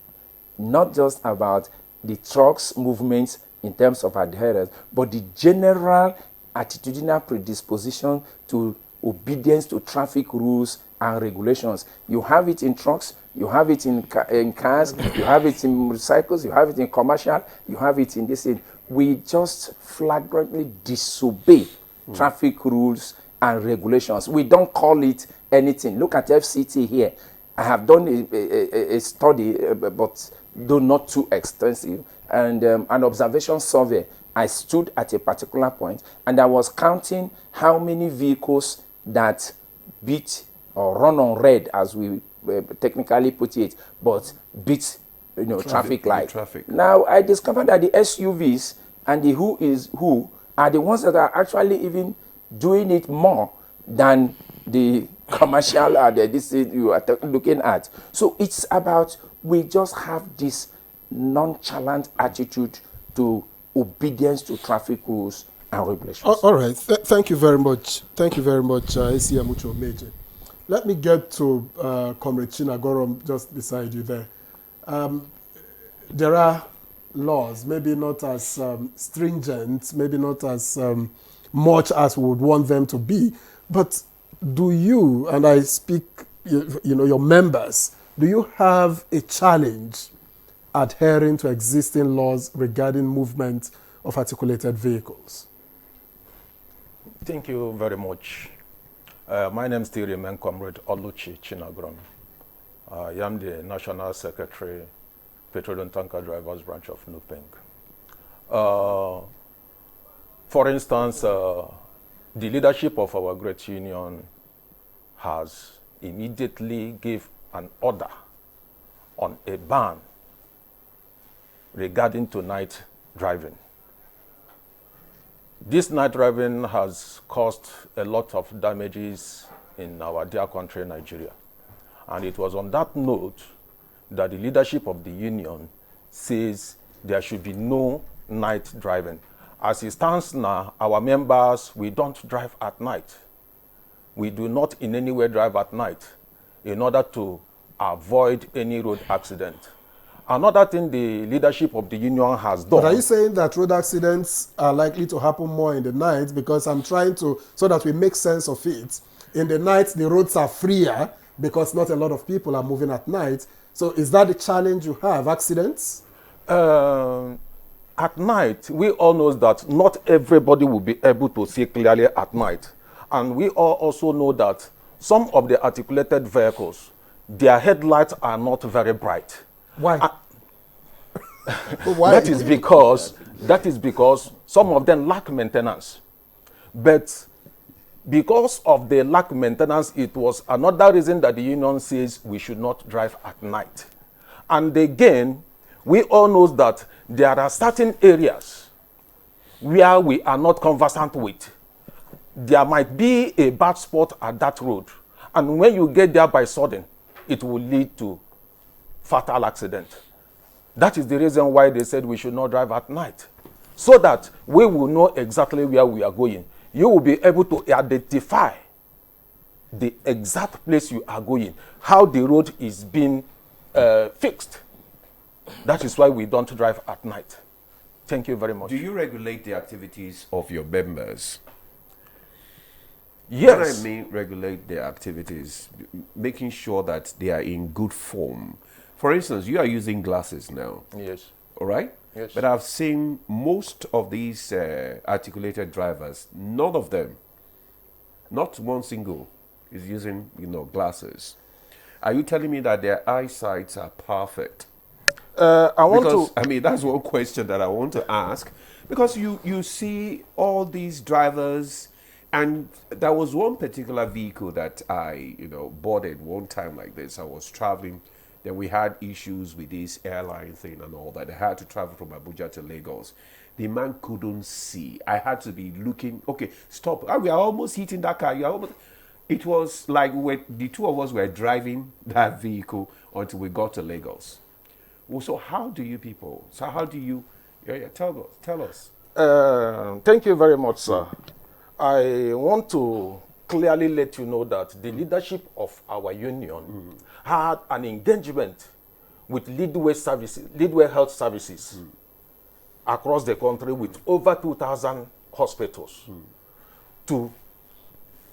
Not just about the trucks movements in terms of adherence, but the general attitudinal predisposition to obedience to traffic rules and regulations. You have it in trucks, you have it in cars, you have it in motorcycles, you have it in commercial, you have it in this thing. We just flagrantly disobey traffic rules and regulations. We don't call it anything. Look at FCT here. I have done a study, but though not too extensive, and an observation survey. I stood at a particular point and I was counting how many vehicles that beat or run on red, as we technically put it, but beat traffic light. Now I discovered that the SUVs and the who are the ones that are actually even doing it more than the commercial or this you are looking at. So it's about, we just have this nonchalant attitude to obedience to traffic rules and regulations. All right. Thank you very much. Thank you very much, A.C. Amucho Major. Let me get to Comrade Chinagorom just beside you there. There are laws, maybe not as stringent, maybe not as much as we would want them to be, but do you, and I speak, your members, do you have a challenge adhering to existing laws regarding movement of articulated vehicles? Thank you very much. My name still remains Comrade Oluchi Chinagrom. I am the National Secretary, Petroleum Tanker Drivers Branch of NUPENG. For instance, the leadership of our great union has immediately gave an order on a ban regarding to night driving. This night driving has caused a lot of damages in our dear country, Nigeria. And it was on that note that the leadership of the union says there should be no night driving. As it stands now, our members, we don't drive at night. We do not in any way drive at night in order to avoid any road accident. Another thing the leadership of the union has done. But are you saying that road accidents are likely to happen more in the night? Because I'm trying to, so that we make sense of it. In the night, the roads are freer because not a lot of people are moving at night. So is that the challenge you have, accidents? At night, we all know that not everybody will be able to see clearly at night. And we all also know that some of the articulated vehicles, their headlights are not very bright. Why? Why? That is because some of them lack maintenance. But because of the lack maintenance, it was another reason that the union says we should not drive at night. And again, we all know that there are certain areas where we are not conversant with. There might be a bad spot at that road. And when you get there by sudden, it will lead to fatal accident. That is the reason why they said we should not drive at night, so that we will know exactly where we are going. You will be able to identify the exact place you are going, how the road is being fixed. That is why we don't drive at night. Thank you very much. Do you regulate the activities of your members? Yes. What I mean regulate their activities, making sure that they are in good form. For instance, you are using glasses now. Yes. All right? Yes. But I've seen most of these articulated drivers, none of them, not one single, is using, glasses. Are you telling me that their eyesights are perfect? That's one question that I want to ask. Because you see all these drivers, and there was one particular vehicle that I, boarded one time like this. I was traveling. Then we had issues with this airline thing and all that. I had to travel from Abuja to Lagos. The man couldn't see. I had to be looking. Okay, stop. We are almost hitting that car. It was like the two of us were driving that vehicle until we got to Lagos. Well, so how do you people? So how do you? Tell us. Thank you very much, sir. I want to clearly let you know that the leadership of our union had an engagement with Leadway Health Services across the country with over 2,000 hospitals to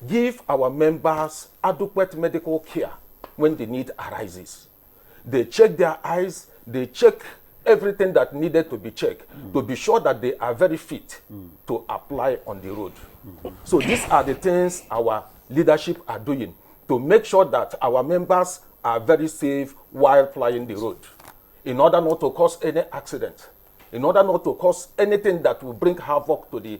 give our members adequate medical care when the need arises. They check their eyes, they check everything that needed to be checked to be sure that they are very fit to apply on the road. So these are the things our leadership are doing to make sure that our members are very safe while plying the road, in order not to cause any accident, in order not to cause anything that will bring havoc to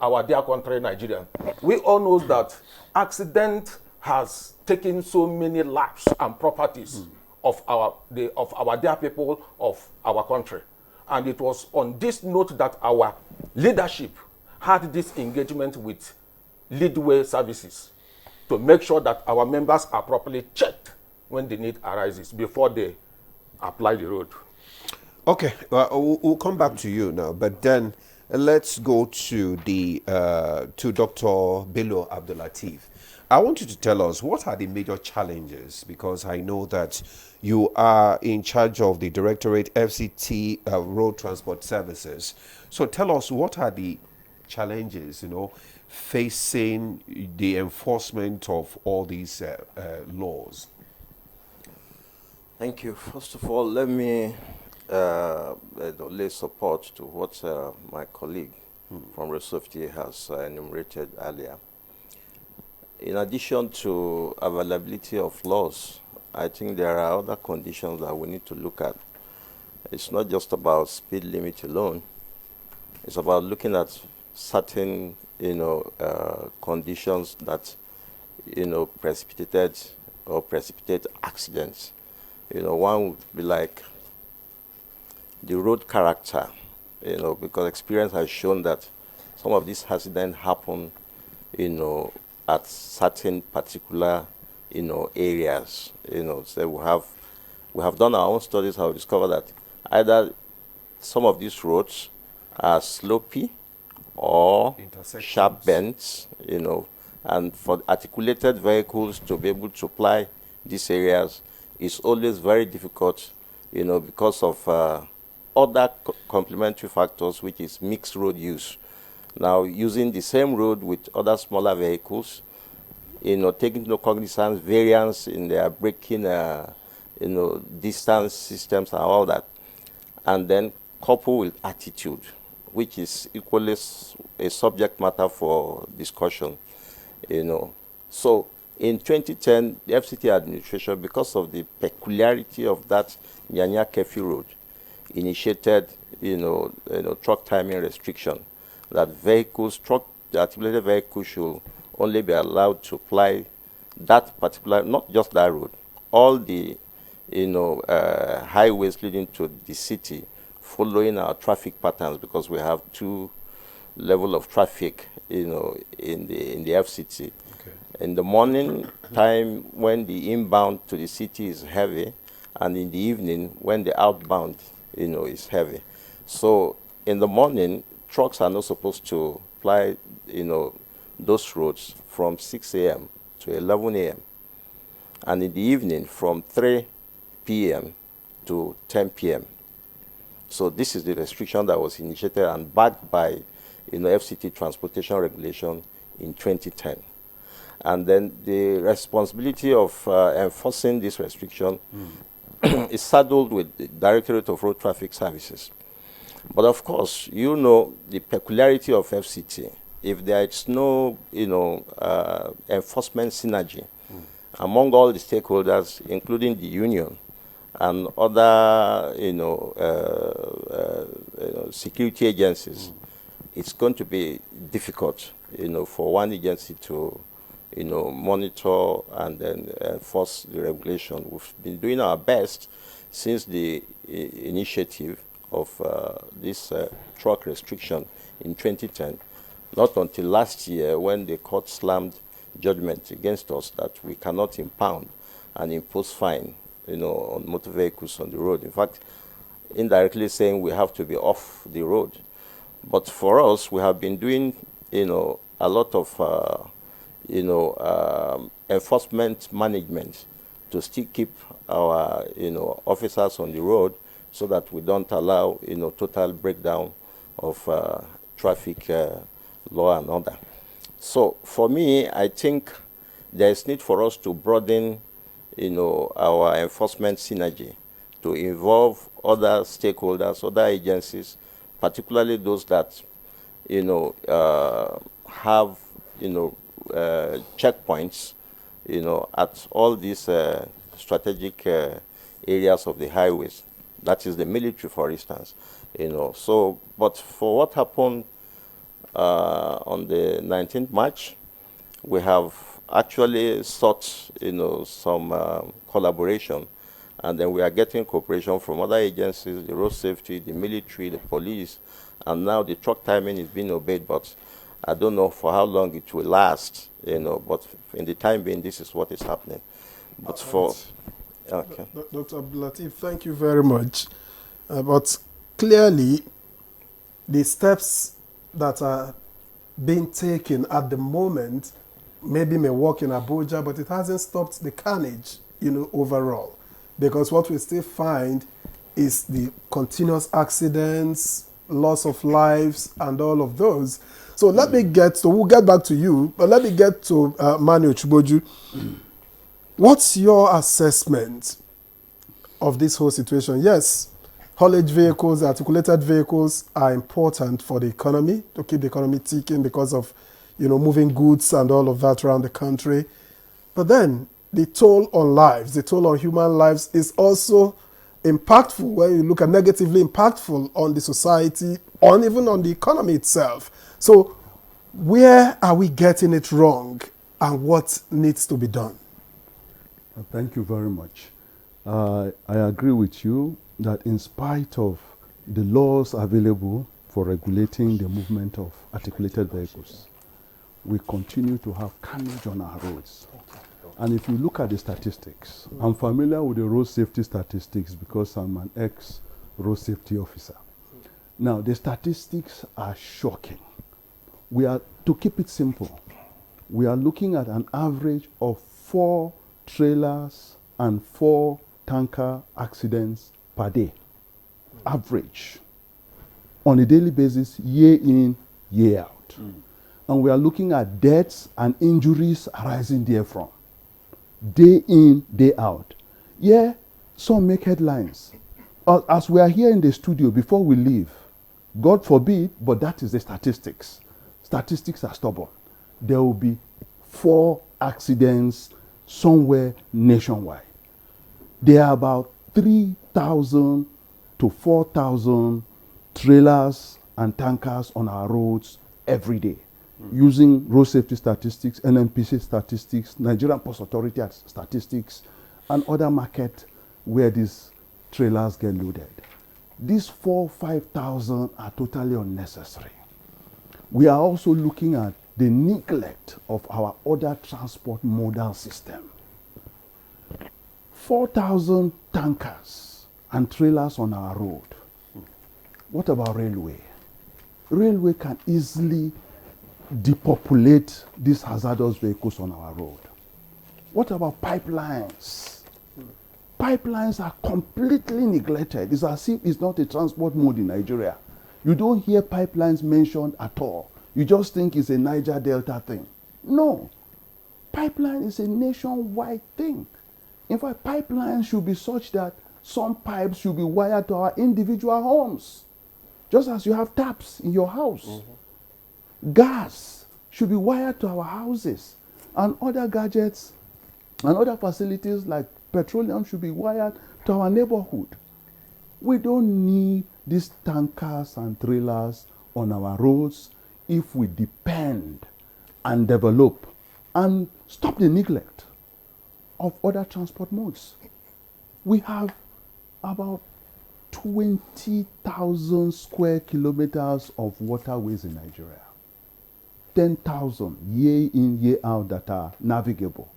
our dear country, Nigeria. We all know that accident has taken so many lives and properties of our dear people of our country. And it was on this note that our leadership had this engagement with Leadway Services to make sure that our members are properly checked when the need arises before they apply the road. Okay, we'll come back to you now, but then let's go to Dr. Bello Abdul Latif. I want you to tell us, what are the major challenges? Because I know that you are in charge of the Directorate FCT Road Transport Services. So tell us, what are the challenges, facing the enforcement of all these laws? Thank you. First of all, let me lay support to what my colleague from Road Safety has enumerated earlier. In addition to availability of laws, I think there are other conditions that we need to look at. It's not just about speed limit alone. It's about looking at certain, conditions that, precipitate accidents. One would be like the road character, because experience has shown that some of these accidents happen, at certain particular, areas. So we have done our own studies and we discovered that either some of these roads are slopey or sharp bends, and for articulated vehicles to be able to apply these areas is always very difficult, because of other complementary factors, which is mixed road use. Now, using the same road with other smaller vehicles, taking into cognizance variance in their braking, distance systems and all that, and then couple with attitude, which is equally a subject matter for discussion, So, in 2010, the FCT administration, because of the peculiarity of that Nyanya-Kefi road, initiated, truck timing restriction, that articulated vehicles should only be allowed to apply that particular, not just that road, all the, highways leading to the city, following our traffic patterns, because we have two level of traffic, in the FCT. In the morning time, when the inbound to the city is heavy, and in the evening, when the outbound, is heavy. So in the morning, trucks are not supposed to ply, those roads from 6 a.m. to 11 a.m. And in the evening, from 3 p.m. to 10 p.m. So this is the restriction that was initiated and backed by, FCT transportation regulation in 2010. And then the responsibility of enforcing this restriction is saddled with the Directorate of Road Traffic Services. But of course, the peculiarity of FCT. If there is no, enforcement synergy among all the stakeholders, including the union and other, security agencies, it's going to be difficult, for one agency to, monitor and then enforce the regulation. We've been doing our best since the initiative of this truck restriction in 2010, not until last year when the court slammed judgment against us that we cannot impound and impose fine, on motor vehicles on the road. In fact, indirectly saying we have to be off the road. But for us, we have been doing, a lot of, enforcement management to still keep our, officers on the road so that we don't allow, total breakdown of traffic law and order. So for me, I think there is need for us to broaden, our enforcement synergy to involve other stakeholders, other agencies, particularly those that, have, checkpoints, at all these strategic areas of the highways. That is the military, for instance. So, but for what happened on the 19th March, we have actually sought, some collaboration, and then we are getting cooperation from other agencies, the road safety, the military, the police, and now the truck timing is being obeyed, but I don't know for how long it will last, but in the time being, this is what is happening. But for... Okay. Dr. Abdulateef, thank you very much. But clearly, the steps that are being taken at the moment maybe may work in Abuja, but it hasn't stopped the carnage, overall. Because what we still find is the continuous accidents, loss of lives, and all of those. So we'll get back to you, but let me get to Manu Chiboju. What's your assessment of this whole situation? Yes, haulage vehicles, articulated vehicles are important for the economy, to keep the economy ticking because of, moving goods and all of that around the country. But then the toll on lives, the toll on human lives is also impactful when you look at negatively impactful on the society, even on the economy itself. So where are we getting it wrong and what needs to be done? Thank you very much. I agree with you that in spite of the laws available for regulating the movement of articulated vehicles, we continue to have carnage on our roads. And if you look at the statistics, I'm familiar with the road safety statistics because I'm an ex-road safety officer. Now, the statistics are shocking. To keep it simple, we are looking at an average of 4 trailers and 4 tanker accidents per day. Average. On a daily basis, year in, year out. And we are looking at deaths and injuries arising therefrom. Day in, day out. Yeah, some make headlines. As we are here in the studio, before we leave, God forbid, but that is the statistics. Statistics are stubborn. There will be 4 accidents somewhere nationwide. There are about 3,000 to 4,000 trailers and tankers on our roads every day. Using road safety statistics, NNPC statistics, Nigerian Post Authority statistics, and other markets where these trailers get loaded. These 4,000-5,000 are totally unnecessary. We are also looking at the neglect of our other transport modal system. 4,000 tankers and trailers on our road. What about railway? Railway can easily depopulate these hazardous vehicles on our road. What about pipelines? Pipelines are completely neglected. It's as if it's not a transport mode in Nigeria. You don't hear pipelines mentioned at all. You just think it's a Niger Delta thing. No. Pipeline is a nationwide thing. In fact, pipelines should be such that some pipes should be wired to our individual homes. Just as you have taps in your house. Gas should be wired to our houses, and other gadgets and other facilities like petroleum should be wired to our neighborhood. We don't need these tankers and trailers on our roads if we depend and develop and stop the neglect of other transport modes. We have about 20,000 square kilometers of waterways in Nigeria. 10,000 year in, year out that are navigable.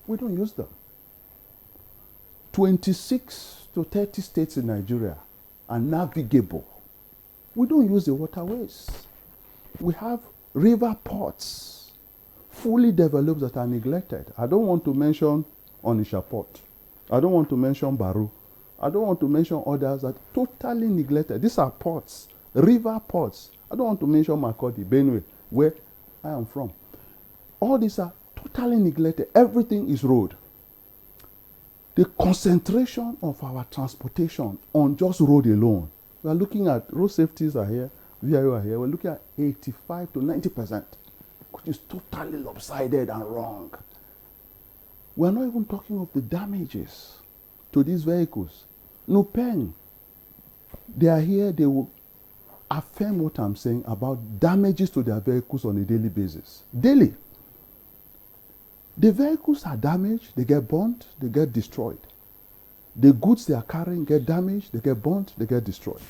We don't use them. 26 to 30 states in Nigeria are navigable. We don't use the waterways. We have river ports fully developed that are neglected. I don't want to mention Onitsha Port. I don't want to mention Baru. I don't want to mention others that are totally neglected. These are ports, river ports. I don't want to mention Makurdi, Benue, where I am from. All these are totally neglected. Everything is road. The concentration of our transportation on just road alone. We are looking at road safeties are here, VIO are here. We're looking at 85 to 90%, which is totally lopsided and wrong. We're not even talking of the damages to these vehicles. No pen. They are here, they will affirm what I'm saying about damages to their vehicles on a daily basis. Daily. The vehicles are damaged, they get burnt, they get destroyed. The goods they are carrying get damaged, they get burnt, they get destroyed.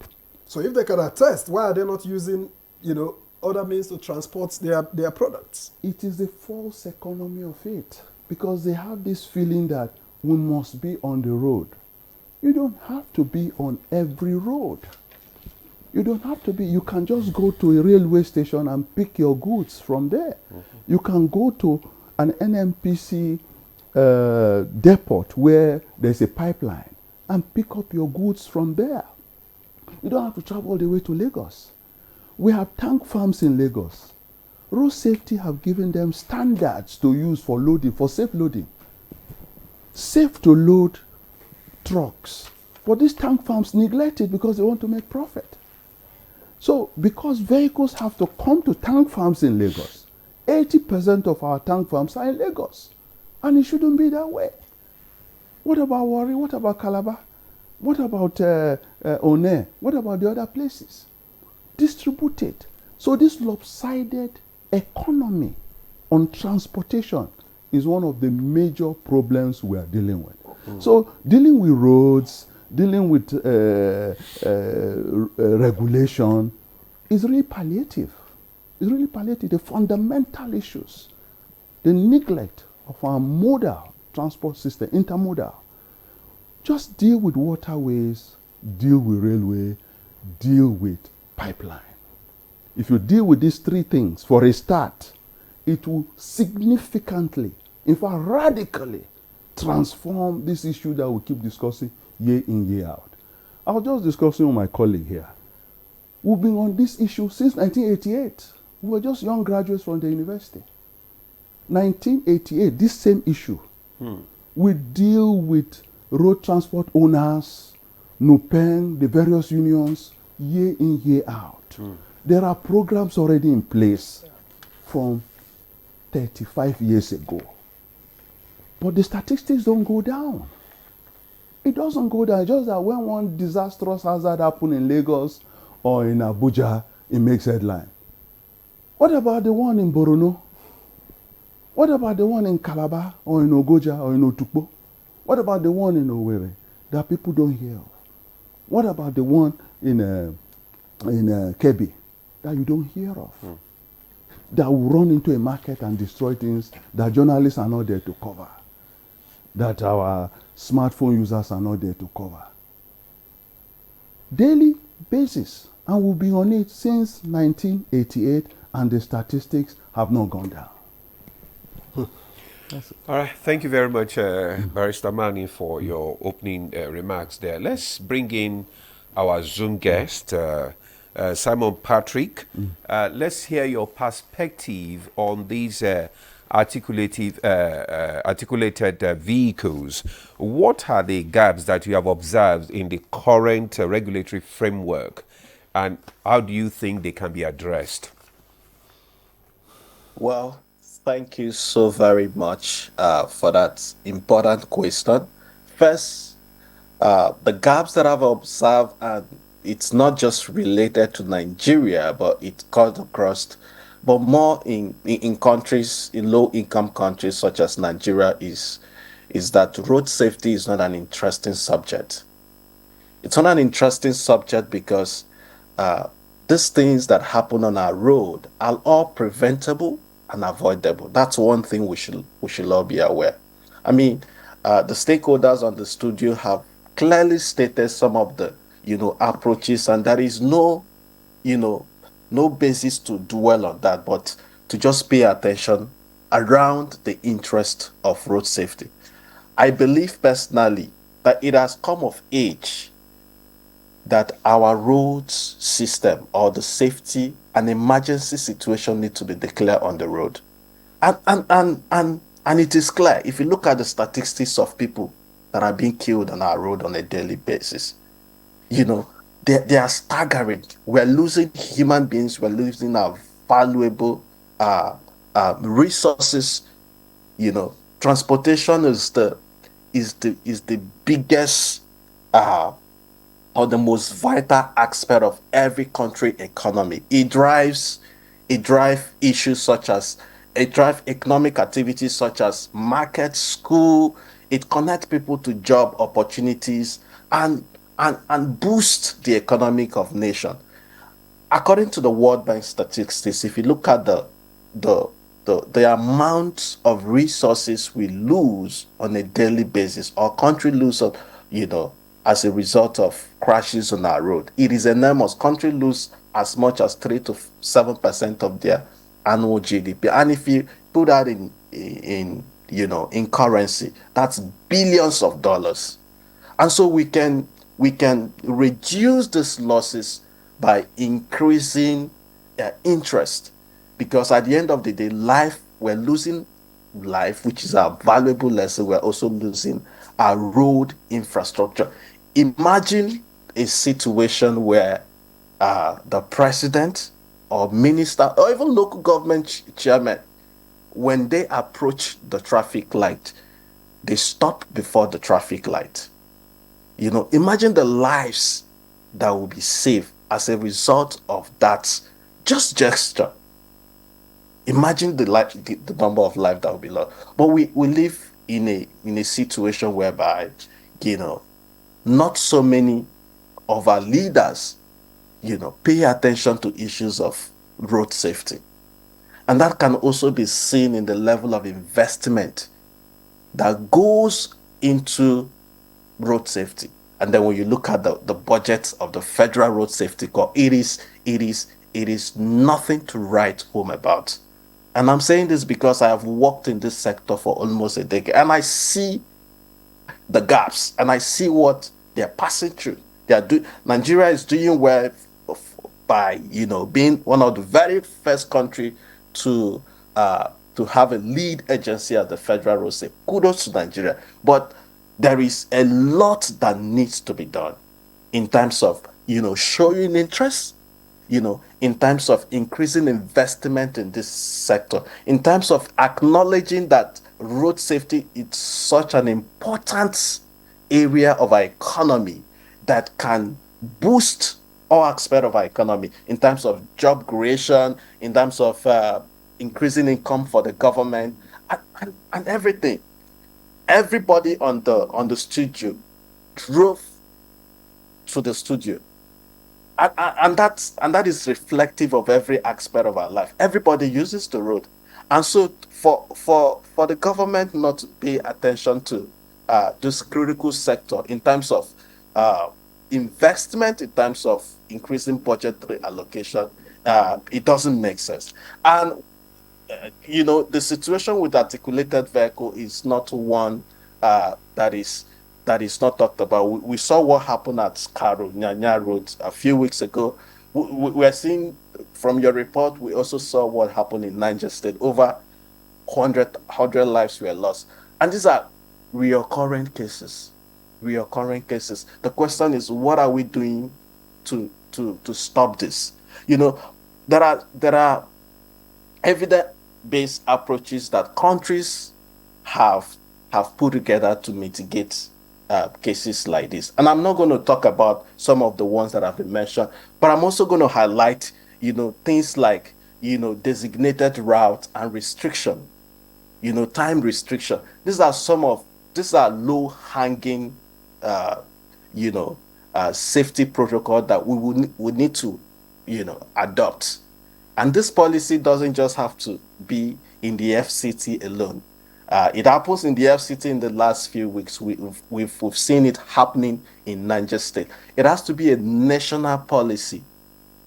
So if they can attest, why are they not using, other means to transport their products? It is the false economy of it. Because they have this feeling that we must be on the road. You don't have to be on every road. You don't have to be. You can just go to a railway station and pick your goods from there. You can go to an NNPC depot where there's a pipeline and pick up your goods from there. You don't have to travel all the way to Lagos. We have tank farms in Lagos. Road safety have given them standards to use for loading, for safe loading. Safe to load trucks. But these tank farms neglect it because they want to make profit. So because vehicles have to come to tank farms in Lagos, 80% of our tank farms are in Lagos. And it shouldn't be that way. What about Warri? What about Calabar? What about One? What about the other places? Distributed. So this lopsided economy on transportation is one of the major problems we are dealing with. So dealing with roads, dealing with regulation is really palliative. It's really palliative. The fundamental issues, the neglect of our modal transport system, intermodal. Just deal with waterways, deal with railway, deal with pipeline. If you deal with these three things for a start, it will significantly, in fact radically, transform this issue that we keep discussing year in, year out. I was just discussing with my colleague here. We've been on this issue since 1988. We were just young graduates from the university. 1988, this same issue. We deal with road transport owners, NUPEN, the various unions, year in, year out. There are programs already in place from 35 years ago. But the statistics don't go down. It doesn't go down. It's just that when one disastrous hazard happens in Lagos or in Abuja, it makes headline. What about the one in Borno? What about the one in Calabar or in Ogoja or in Otukpo? What about the one in Owerri that people don't hear of? What about the one in Kebbi that you don't hear of? That will run into a market and destroy things that journalists are not there to cover, that our smartphone users are not there to cover. Daily basis, and we'll be on it since 1988, and the statistics have not gone down. All right. Thank you very much, Barrister Mani, for your opening remarks there. Let's bring in our Zoom guest, Simon Patrick. Let's hear your perspective on these articulated vehicles. What are the gaps that you have observed in the current regulatory framework, and how do you think they can be addressed? Well, thank you so very much for that important question. First, the gaps that I've observed, and it's not just related to Nigeria, but it cuts across, but more in countries, in low-income countries such as Nigeria, is that road safety is not an interesting subject. It's not an interesting subject because these things that happen on our road are all preventable and avoidable. That's one thing we should all be aware. I mean, the stakeholders on the studio have clearly stated some of the approaches, and there is no basis to dwell on that, but to just pay attention around the interest of road safety. I believe personally that it has come of age that our roads system, or the safety and emergency situation, need to be declared on the road. And it is clear, if you look at the statistics of people that are being killed on our road on a daily basis, they are staggering. We're losing human beings, we're losing our valuable resources. Transportation is the biggest or the most vital aspect of every country economy. It drives issues such as, it drives economic activities such as market, school. It connects people to job opportunities and boost the economic of nation. According to the World Bank statistics, if you look at the amount of resources we lose on a daily basis, or country lose, as a result of crashes on our road, it is enormous. Country lose as much as 3 to 7% of their annual GDP. And if you put that in in currency. That's billions of dollars. And so we can reduce these losses by increasing interest, because at the end of the day, we're losing life, which is our valuable lesson. We're also losing our road infrastructure. Imagine a situation where the president or minister or even local government chairman, when they approach the traffic light, they stop before the traffic light. Imagine the lives that will be saved as a result of that just gesture. Imagine the number of lives that will be lost. But we live in a situation whereby, not so many of our leaders, pay attention to issues of road safety. And that can also be seen in the level of investment that goes into road safety. And then when you look at the budget of the Federal Road Safety Corps, it is nothing to write home about. And I'm saying this because I have worked in this sector for almost a decade, and I see the gaps, and I see what they're passing through. Nigeria is doing well by being one of the very first country to have a lead agency at the Federal Road Safety. Kudos to Nigeria, but there is a lot that needs to be done in terms of showing interest, in terms of increasing investment in this sector, in terms of acknowledging that road safety is such an important area of our economy that can boost all aspects of our economy, in terms of job creation, in terms of increasing income for the government, and everything. Everybody on the studio drove to the studio. And that is reflective of every aspect of our life. Everybody uses the road. And so for the government not to pay attention to this critical sector in terms of investment, in terms of increasing budgetary allocation, it doesn't make sense. And the situation with articulated vehicle is not one that is not talked about. We saw what happened at Karu Nyanya Road a few weeks ago. We're seeing from your report, we also saw what happened in Niger State. Over 100 lives were lost. And these are reoccurring cases. The question is, what are we doing to stop this? There are evidence-based approaches that countries have put together to mitigate cases like this. And I'm not going to talk about some of the ones that have been mentioned, but I'm also going to highlight, things like, designated route and restriction, time restriction. These are low-hanging, safety protocol that we would need to, adopt. And this policy doesn't just have to be in the FCT alone. It happens in the FCT in the last few weeks. We've seen it happening in Niger State. It has to be a national policy.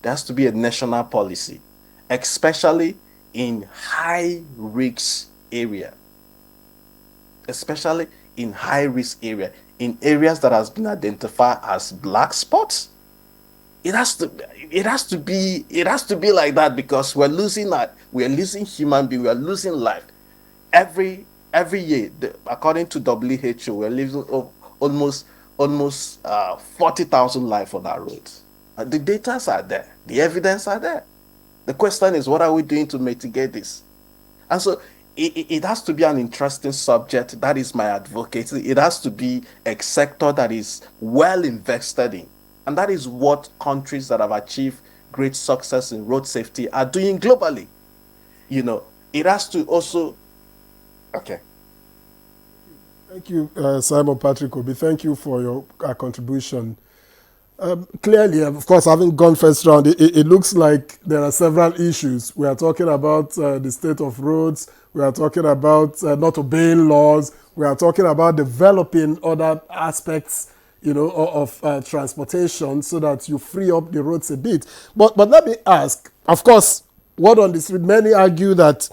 There has to be a national policy, especially in high-risk area. Especially in high-risk area, in areas that has been identified as black spots. It has to be like that, because we're losing human beings, we're losing life. Every year, according to WHO, we're losing almost 40,000 lives on our roads. The data are there, the evidence are there. The question is, what are we doing to mitigate this? And so it has to be an interesting subject. That is my advocacy. It has to be a sector that is well invested in. And that is what countries that have achieved great success in road safety are doing globally. It has to also... Okay. Thank you, Simon Patrick Obi. Thank you for your contribution. Clearly, of course, having gone first round, it looks like there are several issues. We are talking about the state of roads. We are talking about not obeying laws. We are talking about developing other aspects, of transportation, so that you free up the roads a bit. But let me ask, of course, word on the street, many argue that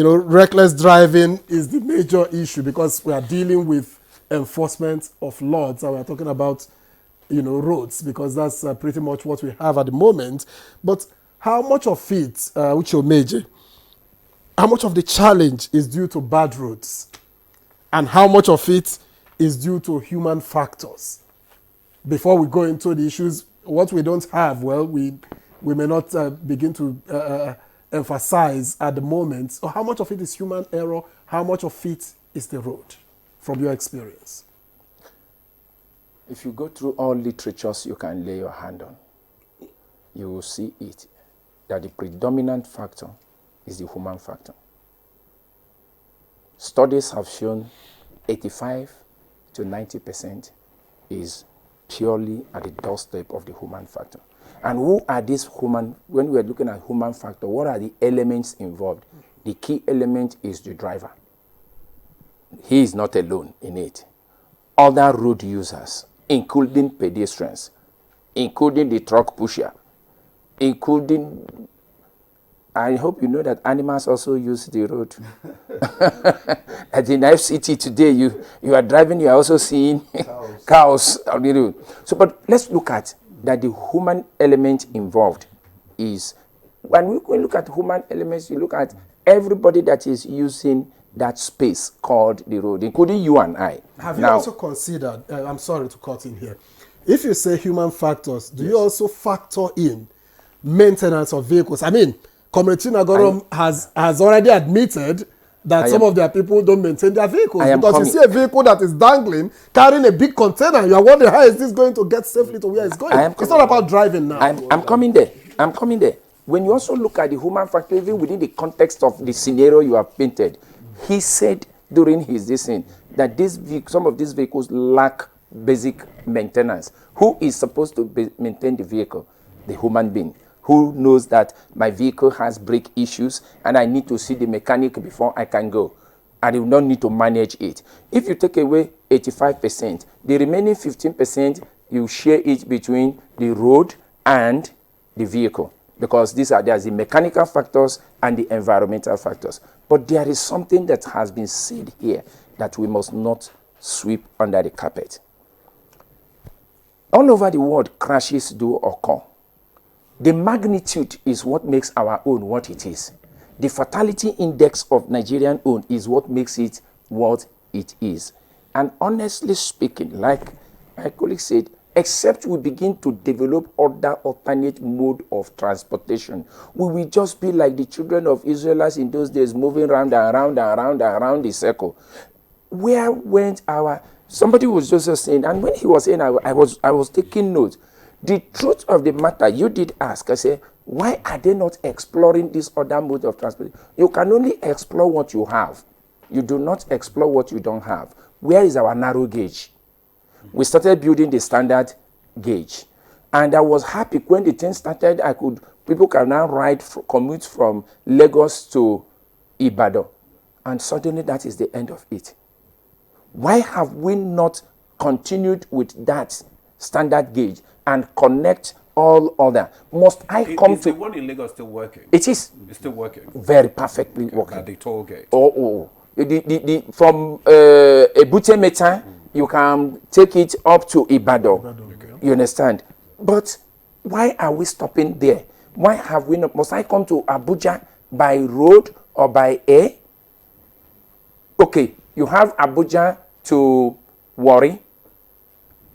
reckless driving is the major issue because we are dealing with enforcement of laws and we are talking about, roads because that's pretty much what we have at the moment. But how much of it, Uche Omeje, how much of the challenge is due to bad roads? And how much of it is due to human factors? Before we go into the issues, what we don't have, well, we may not begin to emphasize at the moment. So how much of it is human error? How much of it is the road, from your experience? If you go through all literatures you can lay your hand on, you will see it, that the predominant factor is the human factor. Studies have shown 85 to 90% is purely at the doorstep of the human factor. And who are these human, when we are looking at human factor, what are the elements involved? The key element is the driver. He is not alone in it. Other road users, including pedestrians, including the truck pusher, including, I hope you know that animals also use the road. At the FCT today, you are driving, you are also seeing cows on the road. So, but let's look at that the human element involved is, when we look at human elements, you look at everybody that is using that space called the road, including you and I. Have you also considered, I'm sorry to cut in here, if you say human factors, do you also factor in maintenance of vehicles? I mean, Comrade Chinagorom has already admitted that some of their people don't maintain their vehicles. Because you see a vehicle that is dangling, carrying a big container, you are wondering how is this going to get safely to where it's going. It's not about driving now. I'm coming there. When you also look at the human factor, even within the context of the scenario you have painted, he said during his listening that some of these vehicles lack basic maintenance. Who is supposed to maintain the vehicle? The human being. Who knows that my vehicle has brake issues and I need to see the mechanic before I can go. I do not need to manage it. If you take away 85%, the remaining 15%, you share it between the road and the vehicle. Because there's the mechanical factors and the environmental factors. But there is something that has been said here that we must not sweep under the carpet. All over the world, crashes do occur. The magnitude is what makes our own what it is. The fatality index of Nigerian own is what makes it what it is. And honestly speaking, like my colleague said, except we begin to develop other alternate mode of transportation, we will just be like the children of Israelites in those days, moving round and round and round and round the circle. Where went somebody was just saying, and when he was saying, I was taking notes. The truth of the matter, you did ask, I say, why are they not exploring this other mode of transportation? You can only explore what you have. You do not explore what you don't have. Where is our narrow gauge? We started building the standard gauge. And I was happy when the thing started, people can now commute from Lagos to Ibadan. And suddenly that is the end of it. Why have we not continued with that standard gauge and connect all other? Must I come is to... the one in Lagos still working? It is. It's still working? Very perfectly working. At the toll gate? From Ebute Meta, you can take it up to Ibadan. Okay. You understand? But why are we stopping there? Why have we not... Must I come to Abuja by road or by air? Okay, you have Abuja to Warri.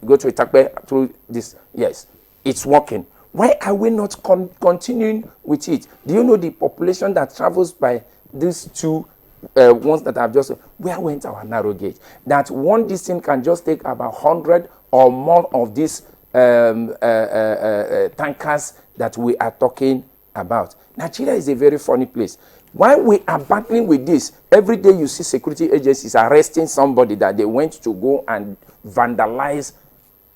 Go to Itakpe through this. Yes, it's working. Why are we not continuing with it? Do you know the population that travels by these two ones that I've just... Where went our narrow gauge? That one distance can just take about 100 or more of these tankers that we are talking about. Nigeria is a very funny place. While we are battling with this, every day you see security agencies arresting somebody that they went to go and vandalize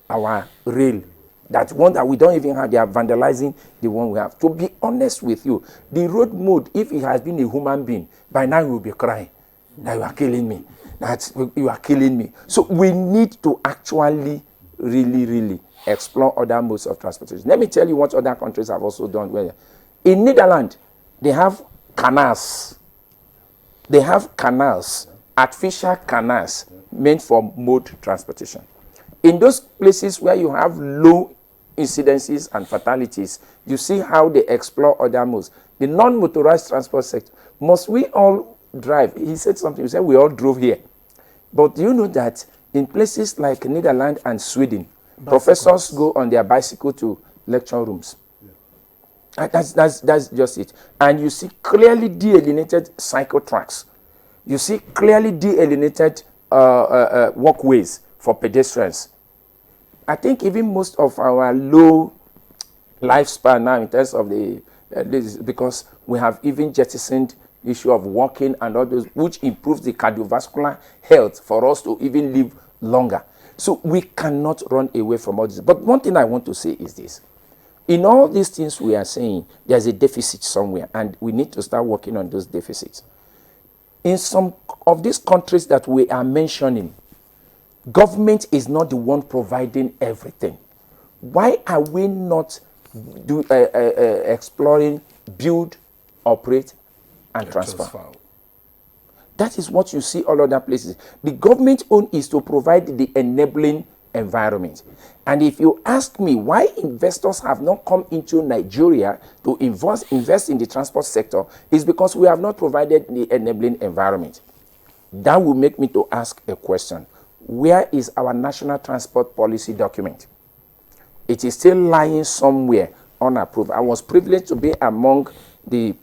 our rail. That one that we don't even have, they are vandalizing the one we have. To be honest with you, the road mode, if it has been a human being, by now you will be crying that you are killing me. That you are killing me. So we need to actually really explore other modes of transportation. Let me tell you what other countries have also done. In Netherlands, they have canals. they have canals, artificial canals meant for mode transportation. In those places where you have low incidences and fatalities, you see how they explore other modes. The non-motorized transport sector, must we all drive? He said something, he said we all drove here. But do you know that in places like Netherlands and Sweden, professors go on their bicycle to lecture rooms? That's just it. And you see clearly delineated cycle tracks. You see clearly delineated walkways for pedestrians. I think even most of our low lifespan now in terms of the because we have even jettisoned the issue of walking and all those, which improves the cardiovascular health for us to even live longer. So we cannot run away from all this. But one thing I want to say is this. In all these things we are saying, there's a deficit somewhere, and we need to start working on those deficits. In some of these countries that we are mentioning, government is not the one providing everything. Why are we not exploring build, operate, and transfer? That is what you see all other places. The government own is to provide the enabling environment. And if you ask me why investors have not come into Nigeria to invest in the transport sector, is because we have not provided the enabling environment. That will make me to ask a question. Where is our national transport policy document? It is still lying somewhere unapproved. I was privileged to be among the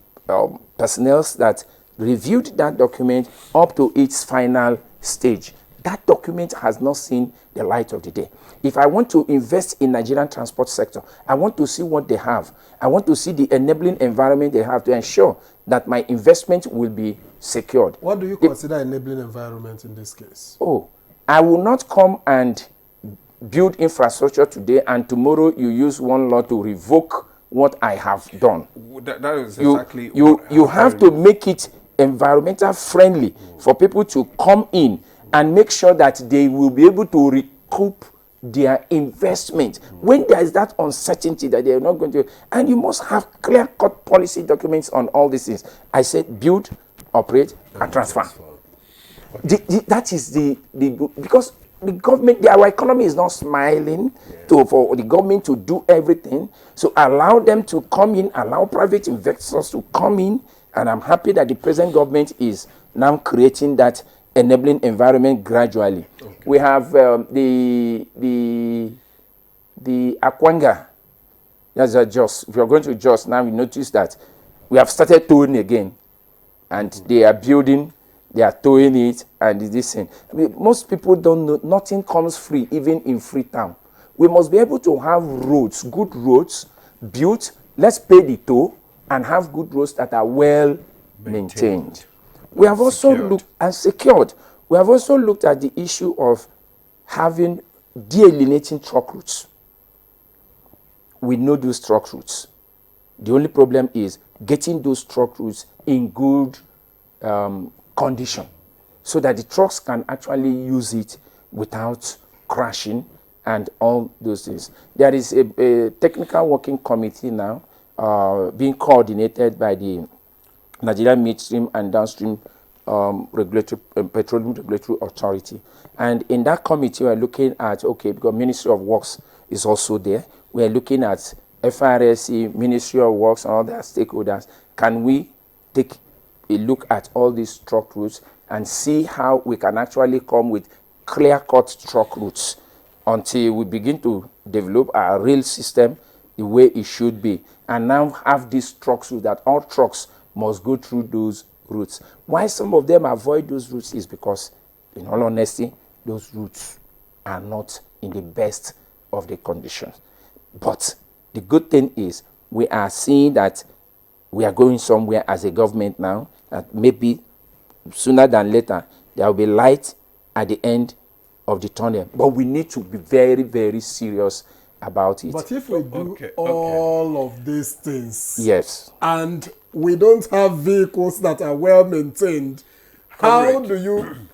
personnel that reviewed that document up to its final stage. That document has not seen the light of the day. If I want to invest in Nigerian transport sector, I want to see what they have. I want to see the enabling environment they have to ensure that my investment will be secured. What do you consider enabling environment in this case? Oh, I will not come and build infrastructure today and tomorrow you use one law to revoke what I have done. That is exactly you have to make it environmental friendly for people to come in and make sure that they will be able to recoup their investment when there is that uncertainty that they are not going to. And you must have clear-cut policy documents on all these things. I said build, operate, and transfer. That is because the government, our economy is not smiling for the government to do everything. So allow them to come in, allow private investors to come in, and I'm happy that the present government is now creating that enabling environment gradually. Okay. We have the Akwanga. That's a Jos. If you're going to Jos now, you notice that we have started towing again, and they are building. They are towing it, and this thing. I mean, most people don't know. Nothing comes free, even in Freetown. We must be able to have roads, good roads, built. Let's pay the toll and have good roads that are well maintained. We have also looked and secured. We have also looked at the issue of having delineating truck routes. We know those truck routes. The only problem is getting those truck routes in good condition so that the trucks can actually use it without crashing and all those things. There is a technical working committee now being coordinated by the Nigerian Midstream and Downstream Petroleum Regulatory Authority. And in that committee, we're looking at, because Ministry of Works is also there, we're looking at FRSC, Ministry of Works, and other stakeholders. Can we take a look at all these truck routes and see how we can actually come with clear-cut truck routes until we begin to develop our rail system the way it should be, and now have these trucks so that all trucks must go through those routes. Why some of them avoid those routes is because, in all honesty, those routes are not in the best of the conditions. But the good thing is we are seeing that we are going somewhere as a government now, that maybe sooner than later there will be light at the end of the tunnel. But we need to be very, very serious about it. But if we do all of these things, yes, and we don't have vehicles that are well maintained, how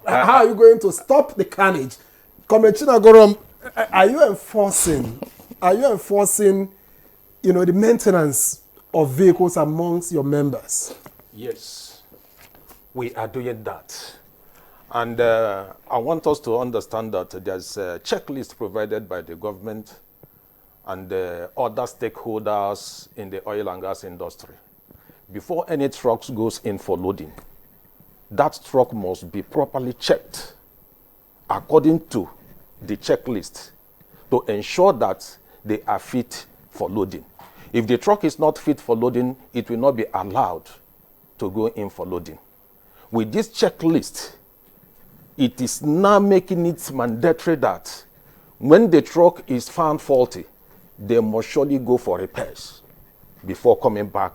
are you going to stop the carnage? Commissioner Gorom, are you enforcing, the maintenance of vehicles amongst your members? Yes. we are doing that. And I want us to understand that there's a checklist provided by the government and other stakeholders in the oil and gas industry. Before any trucks goes in for loading, that truck must be properly checked according to the checklist to ensure that they are fit for loading. If the truck is not fit for loading, it will not be allowed to go in for loading. With this checklist, it is now making it mandatory that when the truck is found faulty, they must surely go for repairs before coming back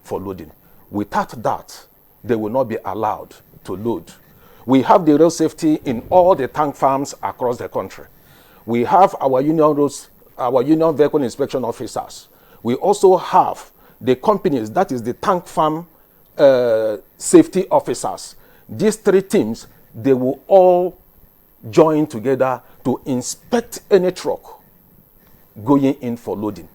for loading. Without that, they will not be allowed to load. We have the road safety in all the tank farms across the country. We have our union roads, our union vehicle inspection officers. We also have the companies, that is the tank farm safety officers. These three teams, they will all join together to inspect any truck going in for loading.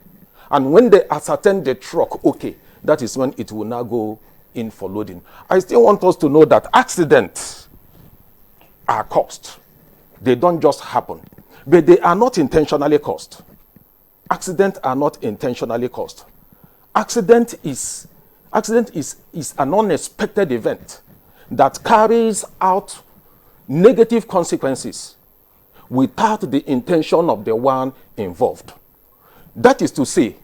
And when they ascertain the truck, okay, that is when it will now go in for loading. I still want us to know that accidents are caused. They don't just happen, but they are not intentionally caused. Accidents are not intentionally caused. Accident is an unexpected event that carries out negative consequences without the intention of the one involved. That is to say,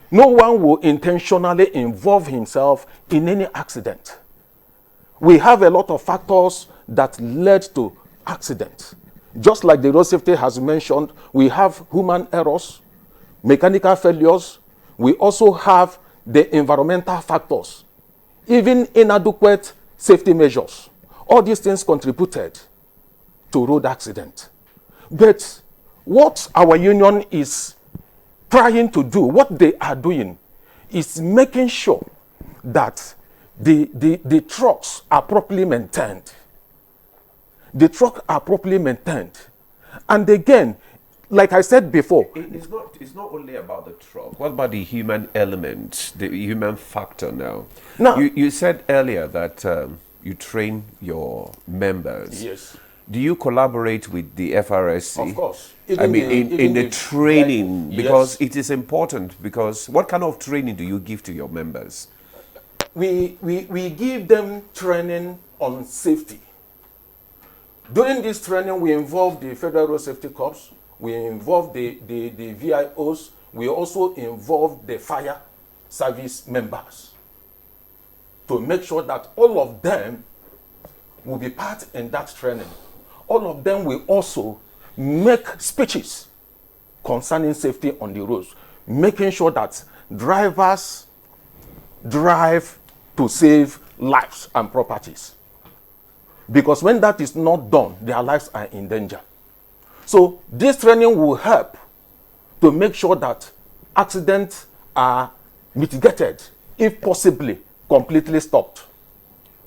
no one will intentionally involve himself in any accident. We have a lot of factors that led to accidents. Just like the road safety has mentioned, we have human errors, mechanical failures. We also have the environmental factors, even inadequate safety measures. All these things contributed to road accident. But what our union is trying to do, what they are doing, is making sure that the trucks are properly maintained. The trucks are properly maintained. And again, like I said before, it's not only about the truck. What about the human element, the human factor now? Now you said earlier that you train your members. Yes. Do you collaborate with the FRSC? Of course. I mean, in the training, because yes, it is important, because what kind of training do you give to your members? We give them training on safety. During this training, we involve the Federal Road Safety Corps, we involve the VIOs, we also involve the fire service members to make sure that all of them will be part in that training. All of them will also make speeches concerning safety on the roads, making sure that drivers drive to save lives and properties. Because when that is not done, their lives are in danger. So this training will help to make sure that accidents are mitigated, if possibly completely stopped.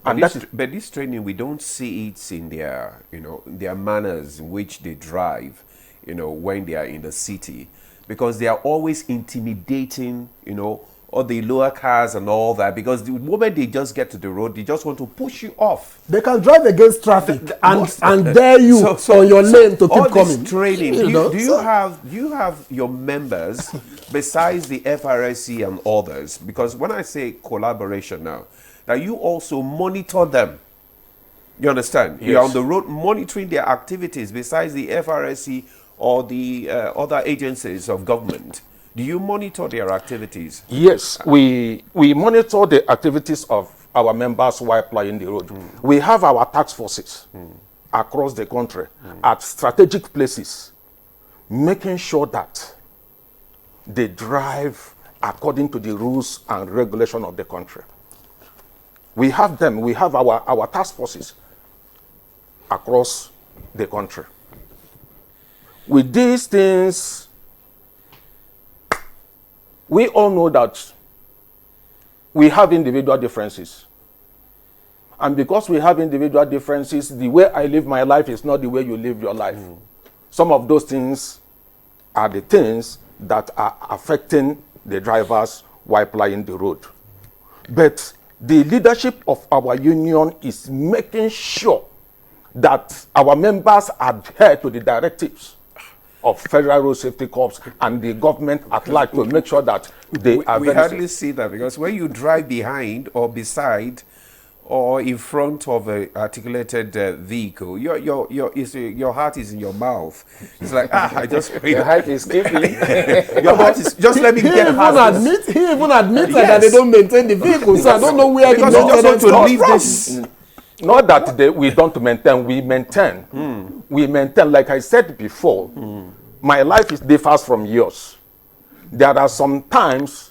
And but this training, we don't see it in their, their manners in which they drive, when they are in the city, because they are always intimidating, all the lower cars and all that, because the moment they just get to the road, they just want to push you off. They can drive against traffic and dare you on your lane to keep coming. Training. Do you have your members besides the FRSC and others? Because when I say collaboration now, that you also monitor them. You understand? Yes. You're on the road monitoring their activities besides the FRSC or the other agencies of government. Do you monitor their activities? Yes, we monitor the activities of our members while plying the road. We have our task forces across the country at strategic places, making sure that they drive according to the rules and regulation of the country. We have them, we have our task forces across the country. With these things, we all know that we have individual differences. And because we have individual differences, the way I live my life is not the way you live your life. Some of those things are the things that are affecting the drivers while plying the road. But The leadership of our union is making sure that our members adhere to the directives of Federal Road Safety Corps and the government at large to make sure that they are we very hardly safe. see that, because when you drive behind or beside or in front of an articulated vehicle, your heart is in your mouth. It's like, I just your heart is skipping. Your heart is just let me get past this. He even admitted that they don't maintain the vehicle, so I don't know where because the you just want to maintenance leave comes this. from. Not that we don't maintain, we maintain. We maintain, like I said before, my life differs from yours. There are some times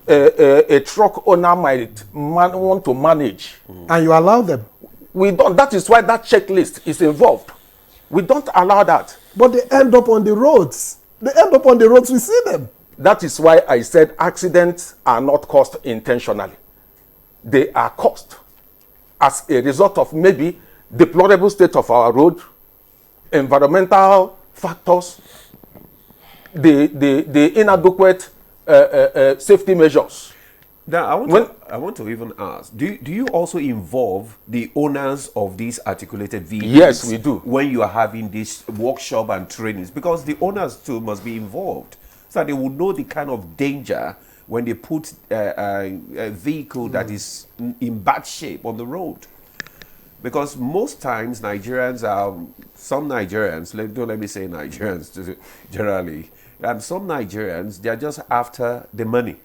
a truck owner might want to manage. And you allow them? We don't. That is why that checklist is involved. We don't allow that. But they end up on the roads. They end up on the roads, we see them. That is why I said accidents are not caused intentionally. They are caused as a result of maybe deplorable state of our road, environmental factors, the inadequate safety measures. Now, I want to even ask, do you also involve the owners of these articulated vehicles? Yes, we do. When you are having this workshop and trainings, because the owners too must be involved, so that they will know the kind of danger when they put a vehicle that is in bad shape on the road. Because most times some Nigerians, don't let me say Nigerians generally, and some Nigerians, they are just after the money.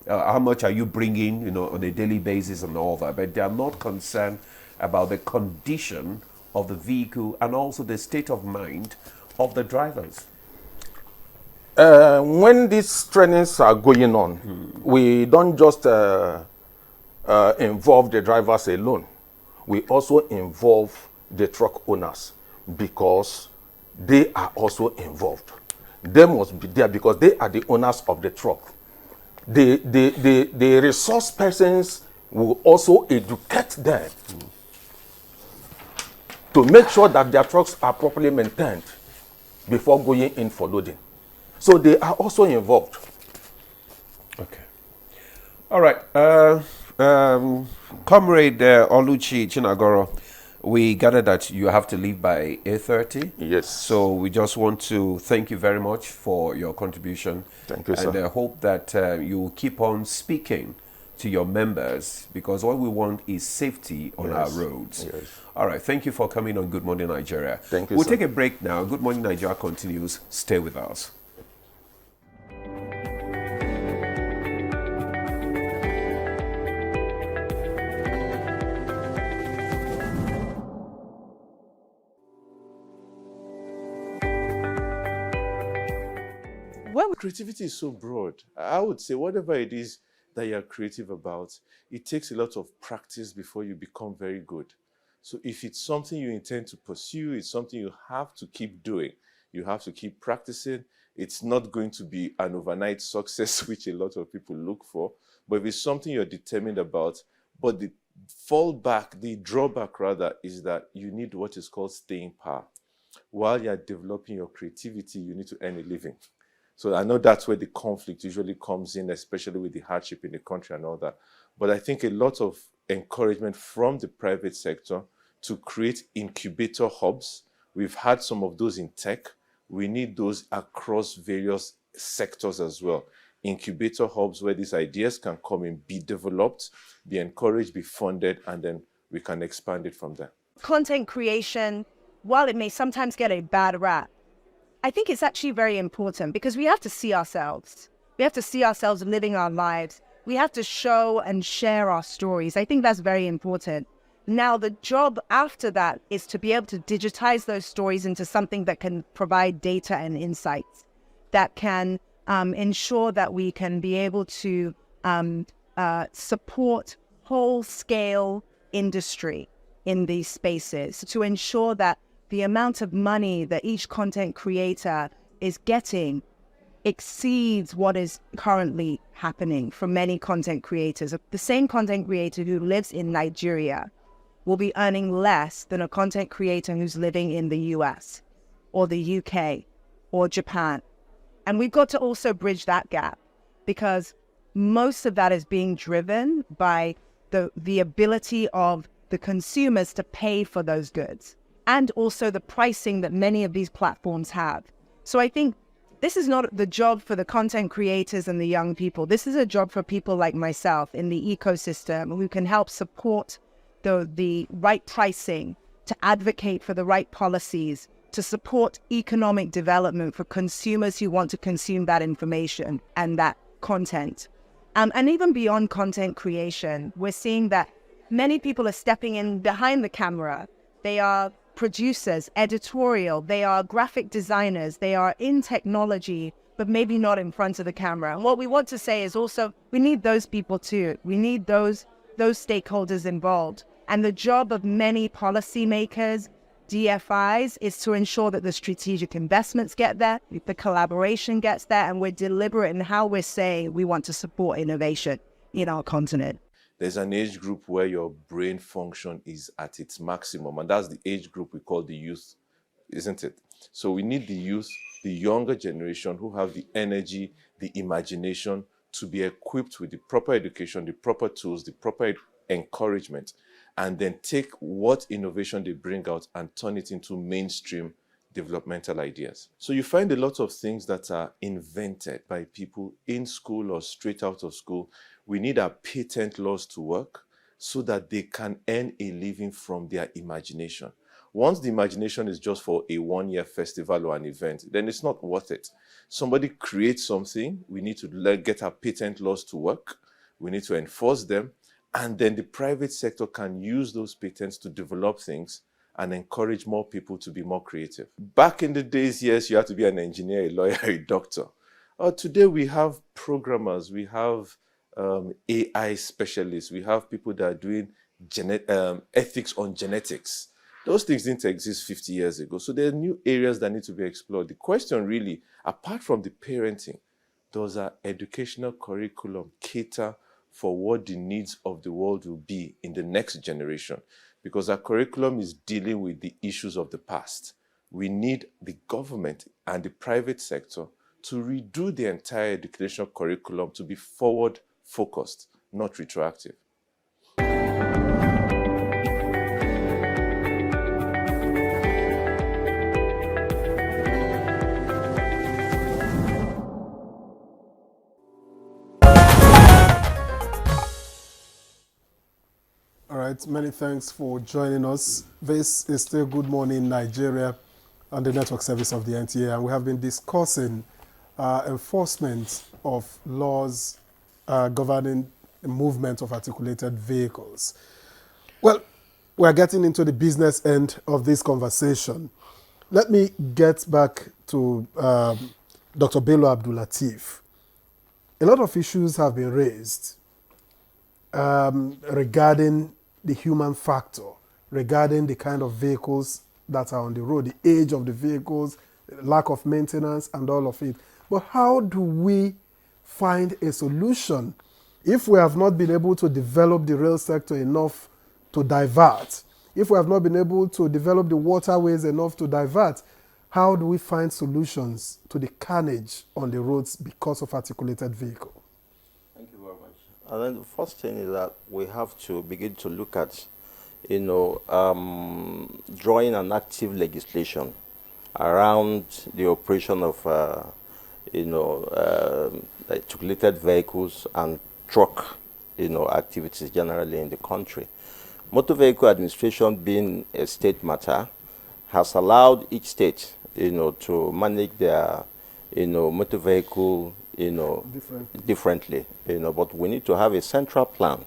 How much are you bringing, on a daily basis and all that, but they are not concerned about the condition of the vehicle and also the state of mind of the drivers. When these trainings are going on, we don't just involve the drivers alone. We also involve the truck owners because they are also involved. They must be there because they are the owners of the truck. The resource persons will also educate them to make sure that their trucks are properly maintained before going in for loading. So they are also involved. Okay. All right. Comrade Oluchi Chinagoro, we gather that you have to leave by 8:30. Yes. So we just want to thank you very much for your contribution. Thank you, sir. And I hope that you will keep on speaking to your members, because all we want is safety on our roads. Yes. All right. Thank you for coming on Good Morning Nigeria. Thank you, We'll sir. take a break now. Good Morning Nigeria continues. Stay with us. Well, creativity is so broad. I would say whatever it is that you're creative about, it takes a lot of practice before you become very good. So if it's something you intend to pursue, it's something you have to keep doing. You have to keep practicing. It's not going to be an overnight success, which a lot of people look for. But if it's something you're determined about, but the drawback rather, is that you need what is called staying power. While you're developing your creativity, you need to earn a living. So I know that's where the conflict usually comes in, especially with the hardship in the country and all that. But I think a lot of encouragement from the private sector to create incubator hubs. We've had some of those in tech. We need those across various sectors as well. Incubator hubs where these ideas can come in, be developed, be encouraged, be funded, and then we can expand it from there. Content creation, while it may sometimes get a bad rap, I think it's actually very important because we have to see ourselves. We have to see ourselves living our lives. We have to show and share our stories. I think that's very important. Now, the job after that is to be able to digitize those stories into something that can provide data and insights, that can ensure that we can be able to support whole-scale industry in these spaces, to ensure that the amount of money that each content creator is getting exceeds what is currently happening for many content creators. The same content creator who lives in Nigeria will be earning less than a content creator who's living in the US or the UK or Japan. And we've got to also bridge that gap, because most of that is being driven by the ability of the consumers to pay for those goods, and also the pricing that many of these platforms have. So I think this is not the job for the content creators and the young people. This is a job for people like myself in the ecosystem who can help support the right pricing, to advocate for the right policies, to support economic development for consumers who want to consume that information and that content. And even beyond content creation, we're seeing that many people are stepping in behind the camera. They are producers, editorial, they are graphic designers, they are in technology, but maybe not in front of the camera. And what we want to say is also, we need those people too. We need those stakeholders involved. And the job of many policymakers, DFIs, is to ensure that the strategic investments get there, the collaboration gets there, and we're deliberate in how we're saying we want to support innovation in our continent. There's an age group where your brain function is at its maximum, and that's the age group we call the youth, isn't it? So we need the youth, the younger generation, who have the energy, the imagination to be equipped with the proper education, the proper tools, the proper encouragement, and then take what innovation they bring out and turn it into mainstream developmental ideas. So you find a lot of things that are invented by people in school or straight out of school. We need our patent laws to work so that they can earn a living from their imagination. Once the imagination is just for a one-year festival or an event, then it's not worth it. Somebody creates something, we need to get our patent laws to work, we need to enforce them, and then the private sector can use those patents to develop things and encourage more people to be more creative. Back in the days, yes, you had to be an engineer, a lawyer, a doctor. Today we have programmers, we have AI specialists, we have people that are doing ethics on genetics. Those things didn't exist 50 years ago. So there are new areas that need to be explored. The question really, apart from the parenting, does our educational curriculum cater for what the needs of the world will be in the next generation? Because our curriculum is dealing with the issues of the past. We need the government and the private sector to redo the entire educational curriculum to be forward-focused, not retroactive. All right, many thanks for joining us. This is still Good Morning Nigeria on the network service of the NTA, and we have been discussing enforcement of laws governing the movement of articulated vehicles. Well, we're getting into the business end of this conversation. Let me get back to Dr. Bello Abdul-Lateef. A lot of issues have been raised regarding the human factor, regarding the kind of vehicles that are on the road, the age of the vehicles, lack of maintenance, and all of it. But how do we find a solution if we have not been able to develop the rail sector enough to divert? If we have not been able to develop the waterways enough to divert, how do we find solutions to the carnage on the roads because of articulated vehicle? Thank you very much. And then the first thing is that we have to begin to look at, drawing an active legislation around the operation of, articulated vehicles and truck, activities generally in the country. Motor Vehicle Administration, being a state matter, has allowed each state, to manage their, motor vehicle, differently, but we need to have a central plan,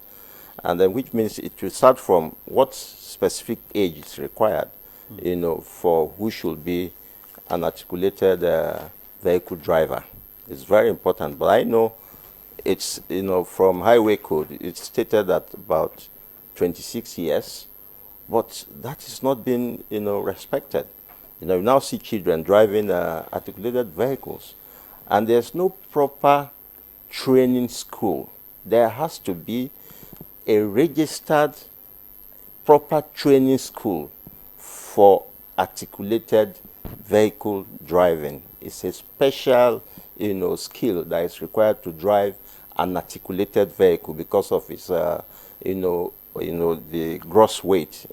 and then which means it will start from what specific age is required, for who should be an articulated vehicle driver. It's very important, but I know it's, from Highway Code, it's stated that about 26 years, but that is not being, respected. You now see children driving articulated vehicles, and there's no proper training school. There has to be a registered, proper training school for articulated vehicle driving. It's a special, skill that is required to drive an articulated vehicle because of its, the gross weight,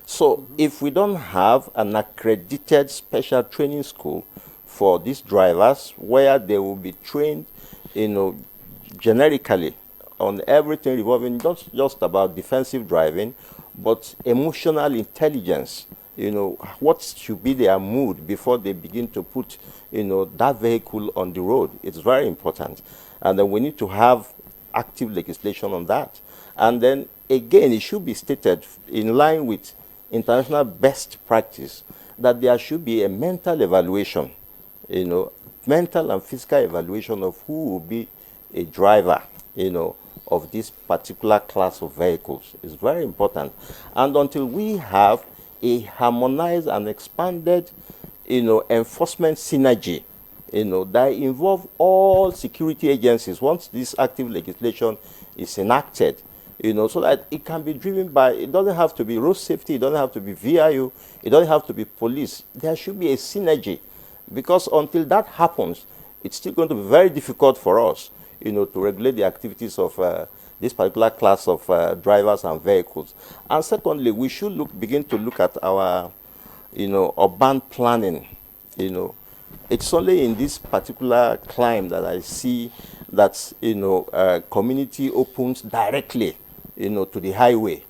So if we don't have an accredited special training school for these drivers where they will be trained, generically on everything revolving not just about defensive driving, but emotional intelligence, what should be their mood before they begin to put, that vehicle on the road. It's very important. And then we need to have active legislation on that. And then, again, it should be stated in line with international best practice that there should be a mental evaluation, mental and physical evaluation of who will be a driver, of this particular class of vehicles. It's very important. And until we have a harmonized and expanded, enforcement synergy, that involve all security agencies once this active legislation is enacted, so that it can be driven by, it doesn't have to be road safety, it doesn't have to be VIU, it doesn't have to be police. There should be a synergy, because until that happens, it's still going to be very difficult for us, to regulate the activities of this particular class of drivers and vehicles. And secondly, we should begin to look at our, urban planning. It's only in this particular climb that I see that, community opens directly, to the highway.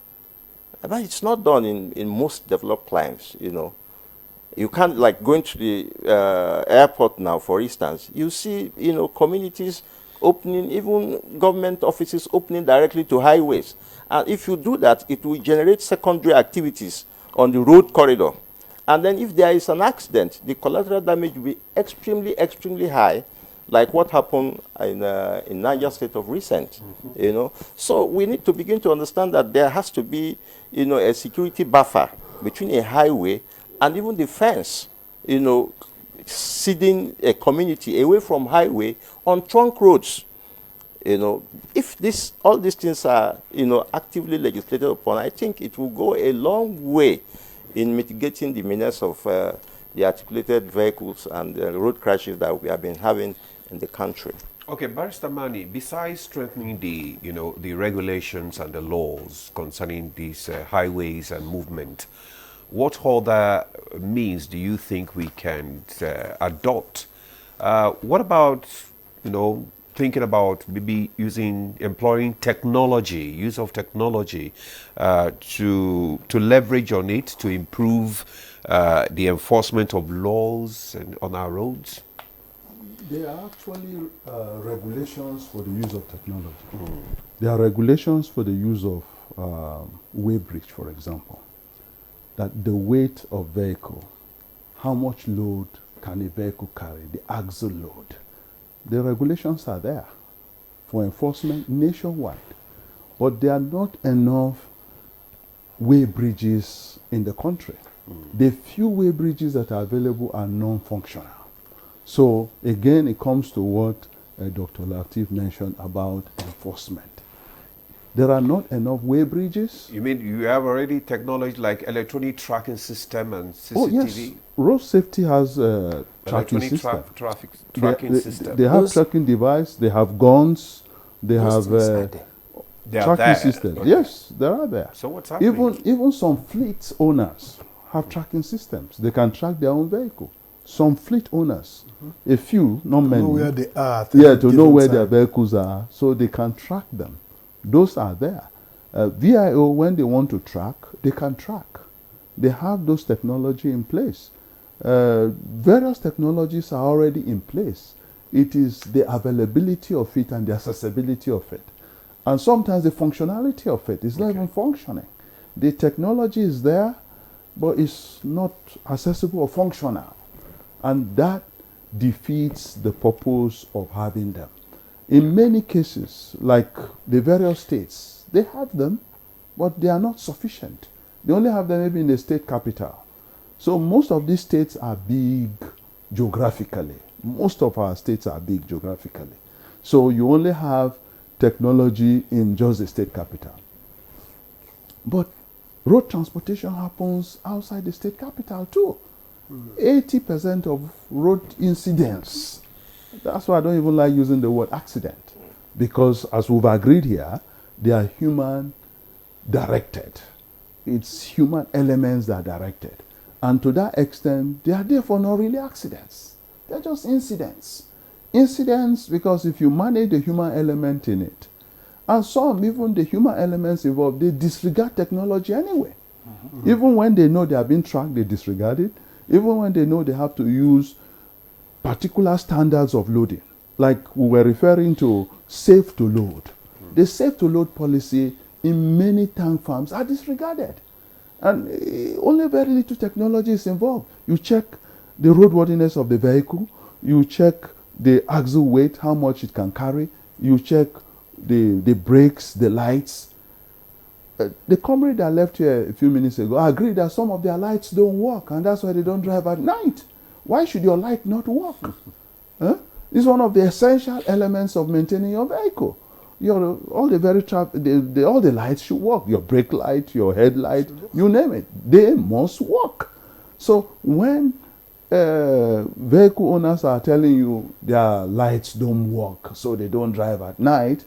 But it's not done in most developed climes, You can't, like going to the airport now, for instance, you see, communities opening, even government offices opening directly to highways. And if you do that, it will generate secondary activities on the road corridor. And then if there is an accident, the collateral damage will be extremely, extremely high, like what happened in Niger State of recent, So we need to begin to understand that there has to be, a security buffer between a highway and even the fence, seeding a community away from highway on trunk roads. If all these things are, actively legislated upon, I think it will go a long way in mitigating the menace of the articulated vehicles and road crashes that we have been having in the country. Okay, Barrister Mani, besides strengthening the regulations and the laws concerning these highways and movement, what other means do you think we can adopt? What about, thinking about maybe employing technology, use of technology to leverage on it to improve the enforcement of laws on our roads? There are actually regulations for the use of technology. There are regulations for the use of weighbridge, for example. That the weight of vehicle, how much load can a vehicle carry, the axle load. The regulations are there for enforcement nationwide, but there are not enough weighbridges in the country. The few weighbridges that are available are non-functional. So again, it comes to what Dr. Latif mentioned about enforcement. There are not enough weighbridges. You mean you have already technology like electronic tracking system and CCTV? Oh, yes. Road safety has a tracking system. Traffic tracking system. They have tracking device, they have guns, they have tracking systems. Okay. Yes, they are there. So what's happening? Even some fleet owners have tracking systems. They can track their own vehicle. Some fleet owners, a few, not many. To know where they are. Yeah, to know where their vehicles are, so they can track them. Those are there. VIO, when they want to track, they can track. They have those technology in place. Various technologies are already in place. It is the availability of it and the accessibility of it. And sometimes the functionality of it is not even functioning. The technology is there, but it's not accessible or functional. And that defeats the purpose of having them. In many cases, like the various states, they have them, but they are not sufficient. They only have them maybe in the state capital. So most of these states are big geographically. Most of our states are big geographically. So you only have technology in just the state capital. But road transportation happens outside the state capital too. 80% of road incidents. That's why I don't even like using the word accident. Because as we've agreed here, they are human directed. It's human elements that are directed. And to that extent, they are therefore not really accidents. They're just incidents. Incidents because if you manage the human element in it, and some, even the human elements involved, they disregard technology anyway. Even when they know they are being tracked, they disregard it. Even when they know they have to use particular standards of loading. Like we were referring to safe to load. The safe to load policy in many tank farms are disregarded. And only very little technology is involved. You check the roadworthiness of the vehicle, you check the axle weight, how much it can carry, you check the brakes, the lights. The comrade that left here a few minutes ago agreed that some of their lights don't work, and that's why they don't drive at night. Why should your light not work? Huh? It's one of the essential elements of maintaining your vehicle. All the lights should work. Your brake light, your headlight, you name it. They must work. So when vehicle owners are telling you their lights don't work, so they don't drive at night,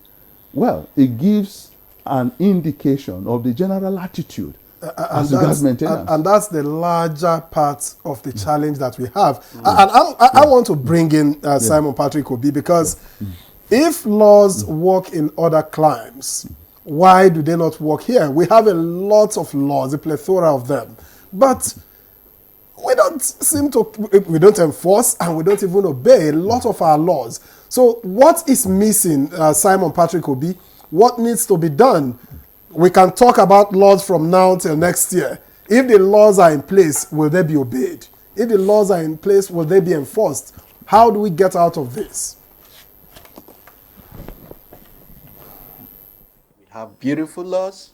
well, it gives an indication of the general attitude as regards maintenance. And that's the larger part of the challenge that we have. And I want to bring in Simon Patrick Obi, because if laws work in other climes, why do they not work here? We have a lot of laws, a plethora of them. But we don't enforce, and we don't even obey a lot of our laws. So what is missing, Simon Patrick Obi? What needs to be done? We can talk about laws from now till next year. If the laws are in place, will they be obeyed? If the laws are in place, will they be enforced? How do we get out of this? We have beautiful laws,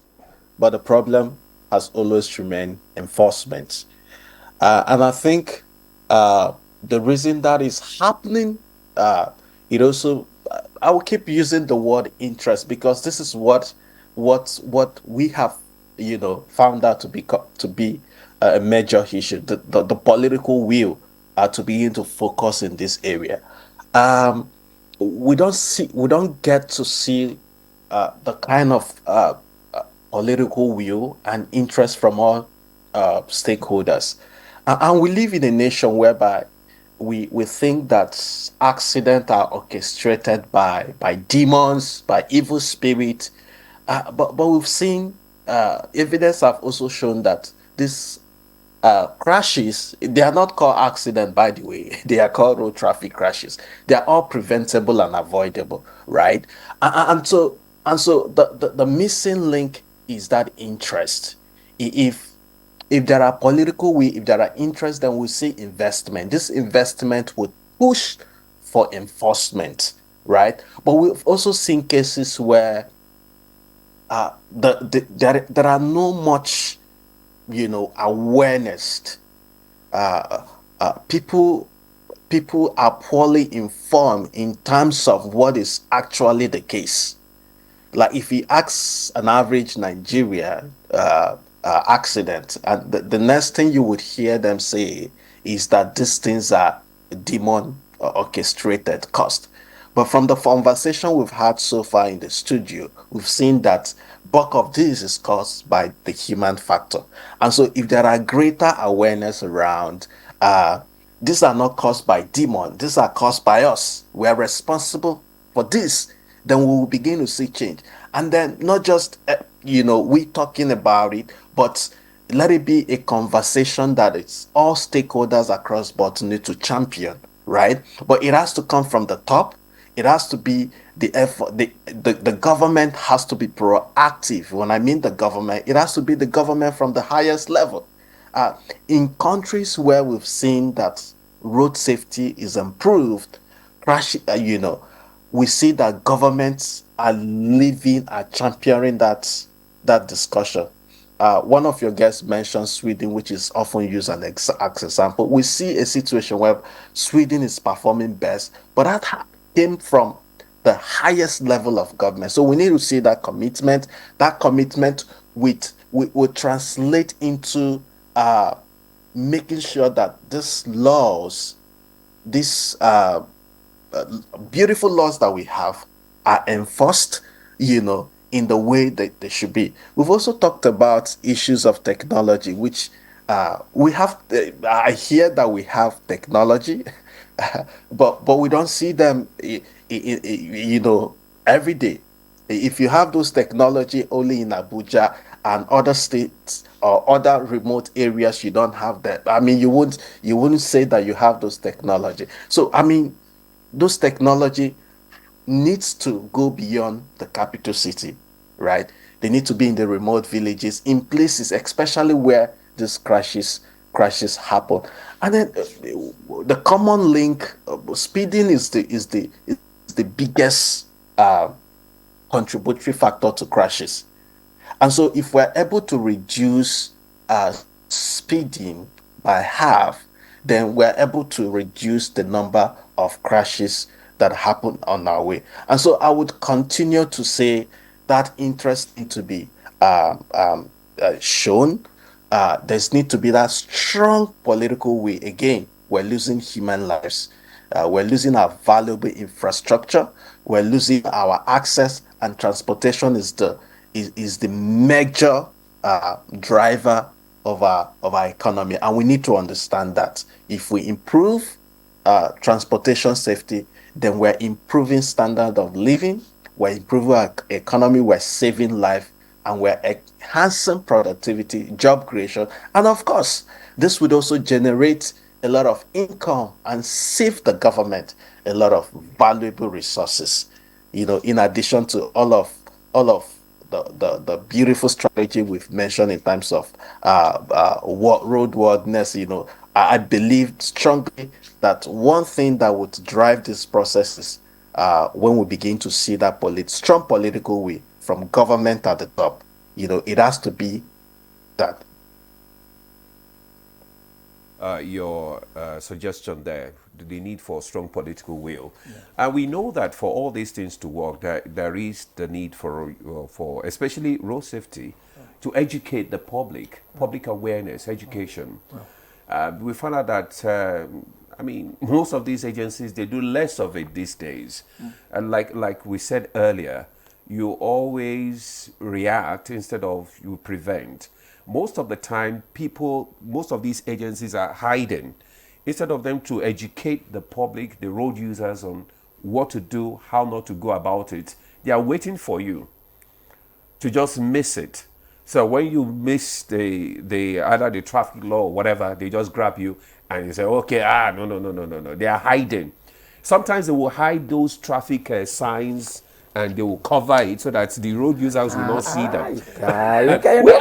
but the problem has always remained enforcement. And I think the reason that is happening, it also, I will keep using the word interest, because this is what we have, found out to be a major issue. The political will to begin to focus in this area. We don't get to see the kind of political will and interest from all stakeholders. And we live in a nation whereby we think that accidents are orchestrated by demons, by evil spirits. But we've seen evidence have also shown that these crashes, they are not called accident, by the way. They are called road traffic crashes. They are all preventable and avoidable, right? And so the missing link is that interest. If there are political will, if there are interests, then we see investment. This investment would push for enforcement, right? But we've also seen cases where there are no much, awareness. People are poorly informed in terms of what is actually the case. Like if you ask an average Nigerian accident, and the next thing you would hear them say is that these things are demon orchestrated cost. But from the conversation we've had so far in the studio, we've seen that bulk of this is caused by the human factor. And so if there are greater awareness around, these are not caused by demon, these are caused by us. We are responsible for this. Then we will begin to see change. And then not just, we talking about it, but let it be a conversation that it's all stakeholders across board need to champion, right? But it has to come from the top. It has to be the effort. The government has to be proactive. When I mean the government, it has to be the government from the highest level. In countries where we've seen that road safety is improved, we see that governments are championing that discussion. One of your guests mentioned Sweden, which is often used as an example. We see a situation where Sweden is performing best, but that came from the highest level of government. So we need to see that commitment. That commitment will translate into making sure that these laws, these beautiful laws that we have, are enforced, in in the way that they should be. We've also talked about issues of technology, which we have. I hear that we have technology, but we don't see them, every day. If you have those technology only in Abuja and other states or other remote areas, you don't have that. I mean, you wouldn't say that you have those technology. So I mean, those technology needs to go beyond the capital city, right? They need to be in the remote villages, in places, especially where these crashes happen. And then the common link, speeding is the biggest contributory factor to crashes. And so if we're able to reduce speeding by half, then we're able to reduce the number of crashes that happen on our way. And so I would continue to say that interest needs to be shown. There's need to be that strong political will. Again, we're losing human lives. We're losing our valuable infrastructure. We're losing our access, and transportation is the major driver of our economy. And we need to understand that if we improve transportation safety, then we're improving standard of living, we're improving our economy, we're saving life, and we're enhancing productivity, job creation. And of course, this would also generate a lot of income and save the government a lot of valuable resources, in addition to all of the beautiful strategy we've mentioned in terms of roadworthiness. I believe strongly that one thing that would drive this process is when we begin to see that strong political will from government at the top. It has to be that. Your suggestion there, the need for strong political will. Yeah. And we know that for all these things to work, there is the need for especially road safety, to educate the public awareness, education. We found out that, most of these agencies, they do less of it these days. And like we said earlier, you always react instead of you prevent. Most of the time, most of these agencies are hiding. Instead of them to educate the public, the road users, on what to do, how not to go about it, they are waiting for you to just miss it. So when you miss the either the traffic law or whatever, they just grab you and you say, okay, no. They are hiding. Sometimes they will hide those traffic signs and they will cover it so that the road users will not see them. We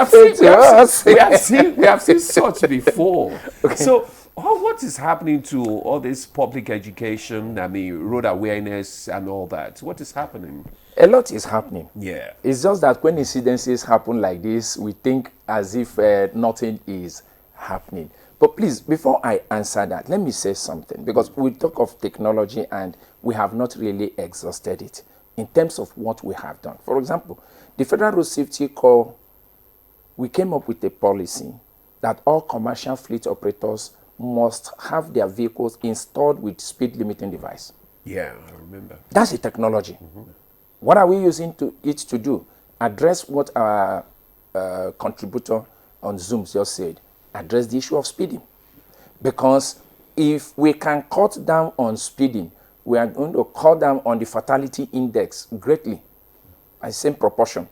have seen such before. Okay. So what is happening to all this public education, road awareness and all that? What is happening? A lot is happening. Yeah. It's just that when incidences happen like this, we think as if nothing is happening. But please, before I answer that, let me say something, because we talk of technology and we have not really exhausted it in terms of what we have done. For example, the Federal Road Safety Corps, we came up with a policy that all commercial fleet operators must have their vehicles installed with speed limiting device. Yeah, I remember. That's a technology. Mm-hmm. What are we using it to do? Address what our contributor on Zoom just said. Address the issue of speeding. Because if we can cut down on speeding, we are going to cut down on the fatality index greatly, by same proportion.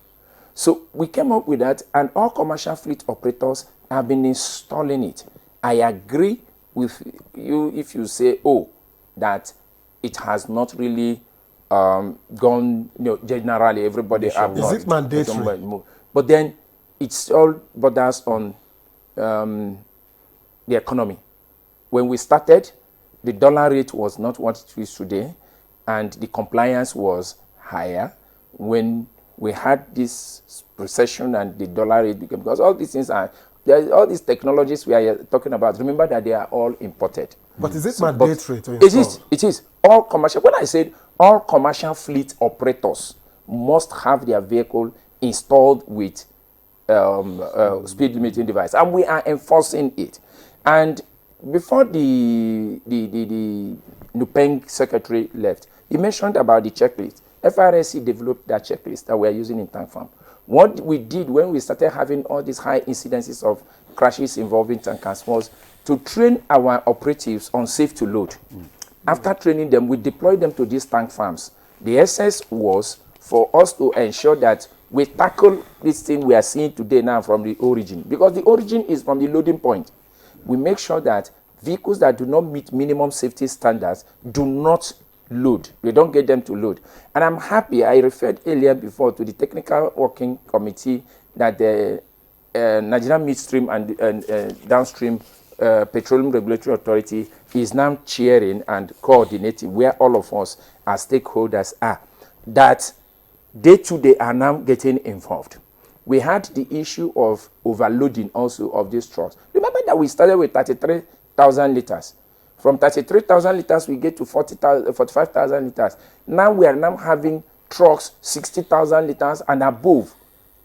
So we came up with that, and all commercial fleet operators have been installing it. I agree with you if you say, that it has not really gone, generally everybody have not. Is it mandatory? But then it's all borders on the economy. When we started, the dollar rate was not what it is today, and the compliance was higher. When we had this recession and the dollar rate became, because all these things all these technologies we are talking about, remember that they are all imported. But is it mandatory to install? It is. All commercial, when I said all commercial fleet operators must have their vehicle installed with speed limiting device, and we are enforcing it. And before the NUPENG secretary left, he mentioned about the checklist. FRSC developed that checklist that we are using in tank farm. What we did when we started having all these high incidences of crashes involving tankers was to train our operatives on safe to load. After training them, we deployed them to these tank farms. The essence was for us to ensure that we tackle this thing we are seeing today now from the origin, because the origin is from the loading point. We make sure that vehicles that do not meet minimum safety standards do not load. We don't get them to load. And I'm happy, I referred earlier before to the technical working committee that the Nigerian Midstream and Downstream Petroleum Regulatory Authority is now chairing and coordinating, where all of us as stakeholders are, that day to day are now getting involved. We had the issue of overloading also of these trucks. Remember that we started with 33,000 liters. From 33,000 liters, we get to 45,000 liters. Now we are now having trucks 60,000 liters and above,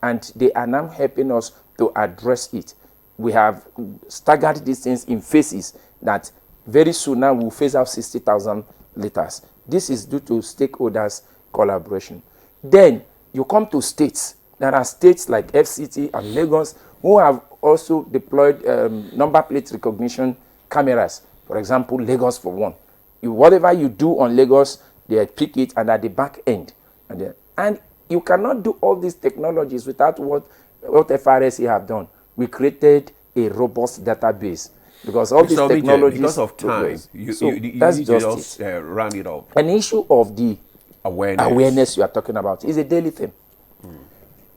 and they are now helping us to address it. We have staggered these things in phases that very soon now we'll phase out 60,000 liters. This is due to stakeholders' collaboration. Then you come to states. There are states like FCT and Lagos who have also deployed number plate recognition cameras. For example, Lagos for one. Whatever you do on Lagos, they pick it and at the back end. And you cannot do all these technologies without what FRSC have done. We created a robust database because all these technologies. Because of time, you need to just round it up. An issue of the awareness you are talking about is a daily thing.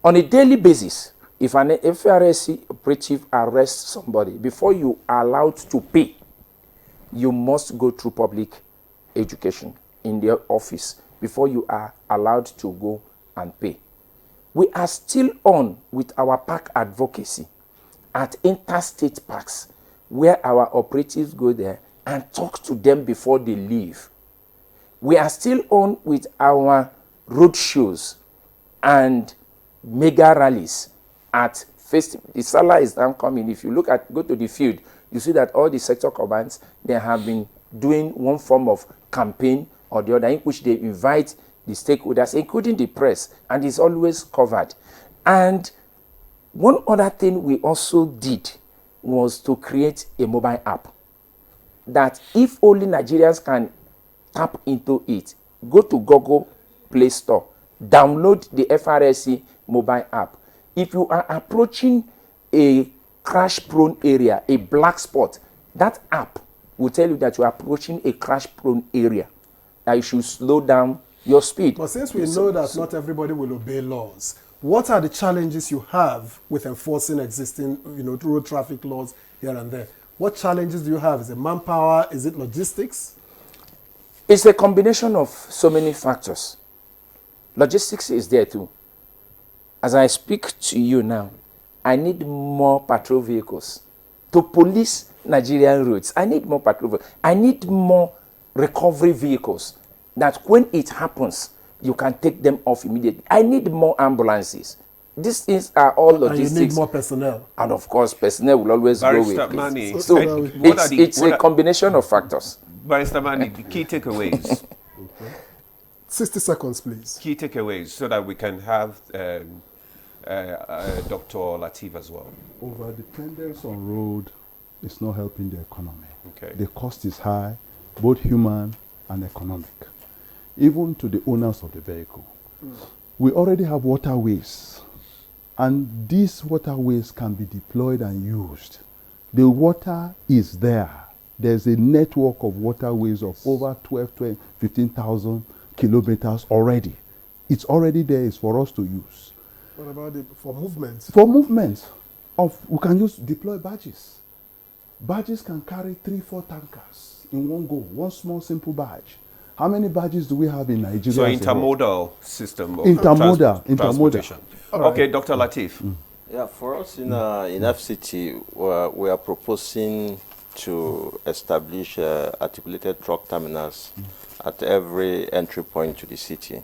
On a daily basis, if an FRSC operative arrests somebody, before you are allowed to pay, you must go through public education in their office before you are allowed to go and pay. We are still on with our park advocacy at interstate parks, where our operatives go there and talk to them before they leave. We are still on with our road shows and mega rallies at the Salah is now coming. If you go to the field, you see that all the sector commands, they have been doing one form of campaign or the other in which they invite the stakeholders, including the press, and it's always covered. And one other thing we also did was to create a mobile app that if only Nigerians can tap into it, go to Google Play Store, download the FRSC mobile app. If you are approaching a crash-prone area, a black spot, that app will tell you that you are approaching a crash-prone area, that you should slow down your speed. But since we know that not everybody will obey laws, what are the challenges you have with enforcing existing, road traffic laws here and there? What challenges do you have? Is it manpower? Is it logistics? It's a combination of so many factors. Logistics is there too. As I speak to you now, I need more patrol vehicles to police Nigerian roads. I need more patrol vehicles. I need more recovery vehicles that when it happens, you can take them off immediately. I need more ambulances. These things are all logistics. And you need more personnel. And of course, personnel will always Barrister go with Mani, it. So it's a combination of factors. Barrister Mani, the key takeaways. 60 seconds, please. Key takeaways so that we can have Dr. Lateef as well. Over-dependence on road is not helping the economy. Okay. The cost is high, both human and economic, even to the owners of the vehicle. We already have waterways, and these waterways can be deployed and used. The water is there. There's a network of waterways of over 15,000 kilometers already. It's already there. It's for us to use. What about for movement? For movement, we can deploy barges. Barges can carry 3-4 tankers in one go, one small simple barge. How many barges do we have in Nigeria? So intermodal system of intermodal. Okay, Dr. Lateef. Yeah, for us in FCT, we are proposing to establish articulated truck terminals at every entry point to the city.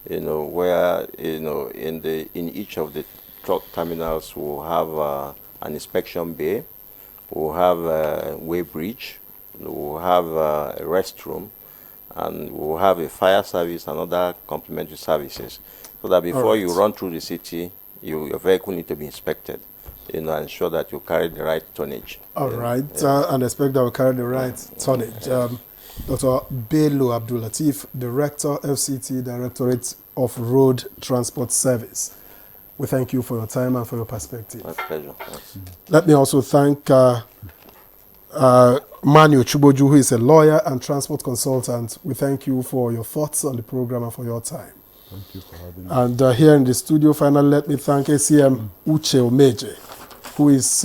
Where in each of the truck terminals we'll have an inspection bay, we'll have a weigh bridge, we'll have a restroom, and we'll have a fire service and other complementary services, so that before you run through the city, your vehicle need to be inspected, ensure that you carry the right tonnage. All right, and expect that we carry the right tonnage. Dr. Bello Abdul Latif, Director, FCT, Directorate of Road Transport Service. We thank you for your time and for your perspective. My pleasure. Thanks. Let me also thank Manu Chuboju, who is a lawyer and transport consultant. We thank you for your thoughts on the program and for your time. Thank you for having me. And here in the studio, finally, let me thank ACM Uche Omeje, who is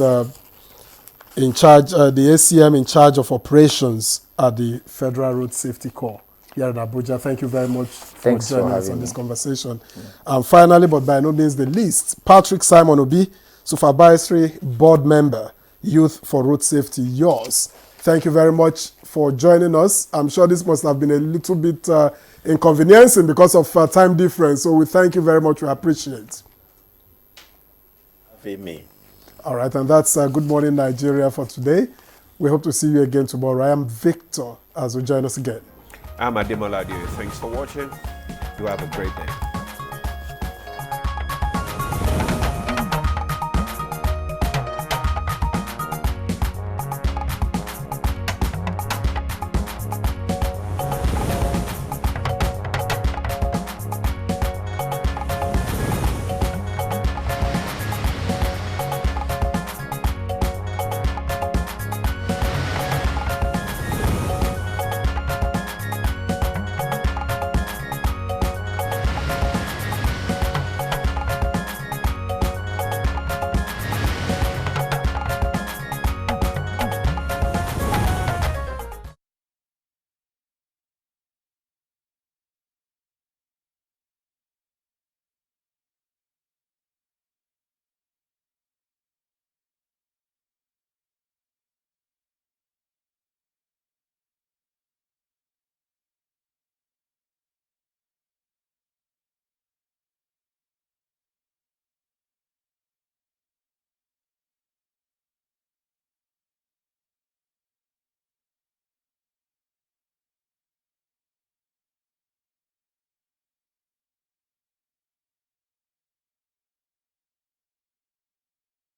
in charge, the ACM in charge of operations at the Federal Road Safety Corps here in Abuja. Thank you very much for joining us on this conversation. And finally, but by no means the least, Patrick Simon Obi, Supervisory Board Member, Youth for Road Safety, yours. Thank you very much for joining us. I'm sure this must have been a little bit inconveniencing because of time difference. So we thank you very much. We appreciate me. All right, and that's Good Morning Nigeria for today. We hope to see you again tomorrow. I am Victor, as we join us again. I'm Ademola Adio. Thanks for watching. You have a great day.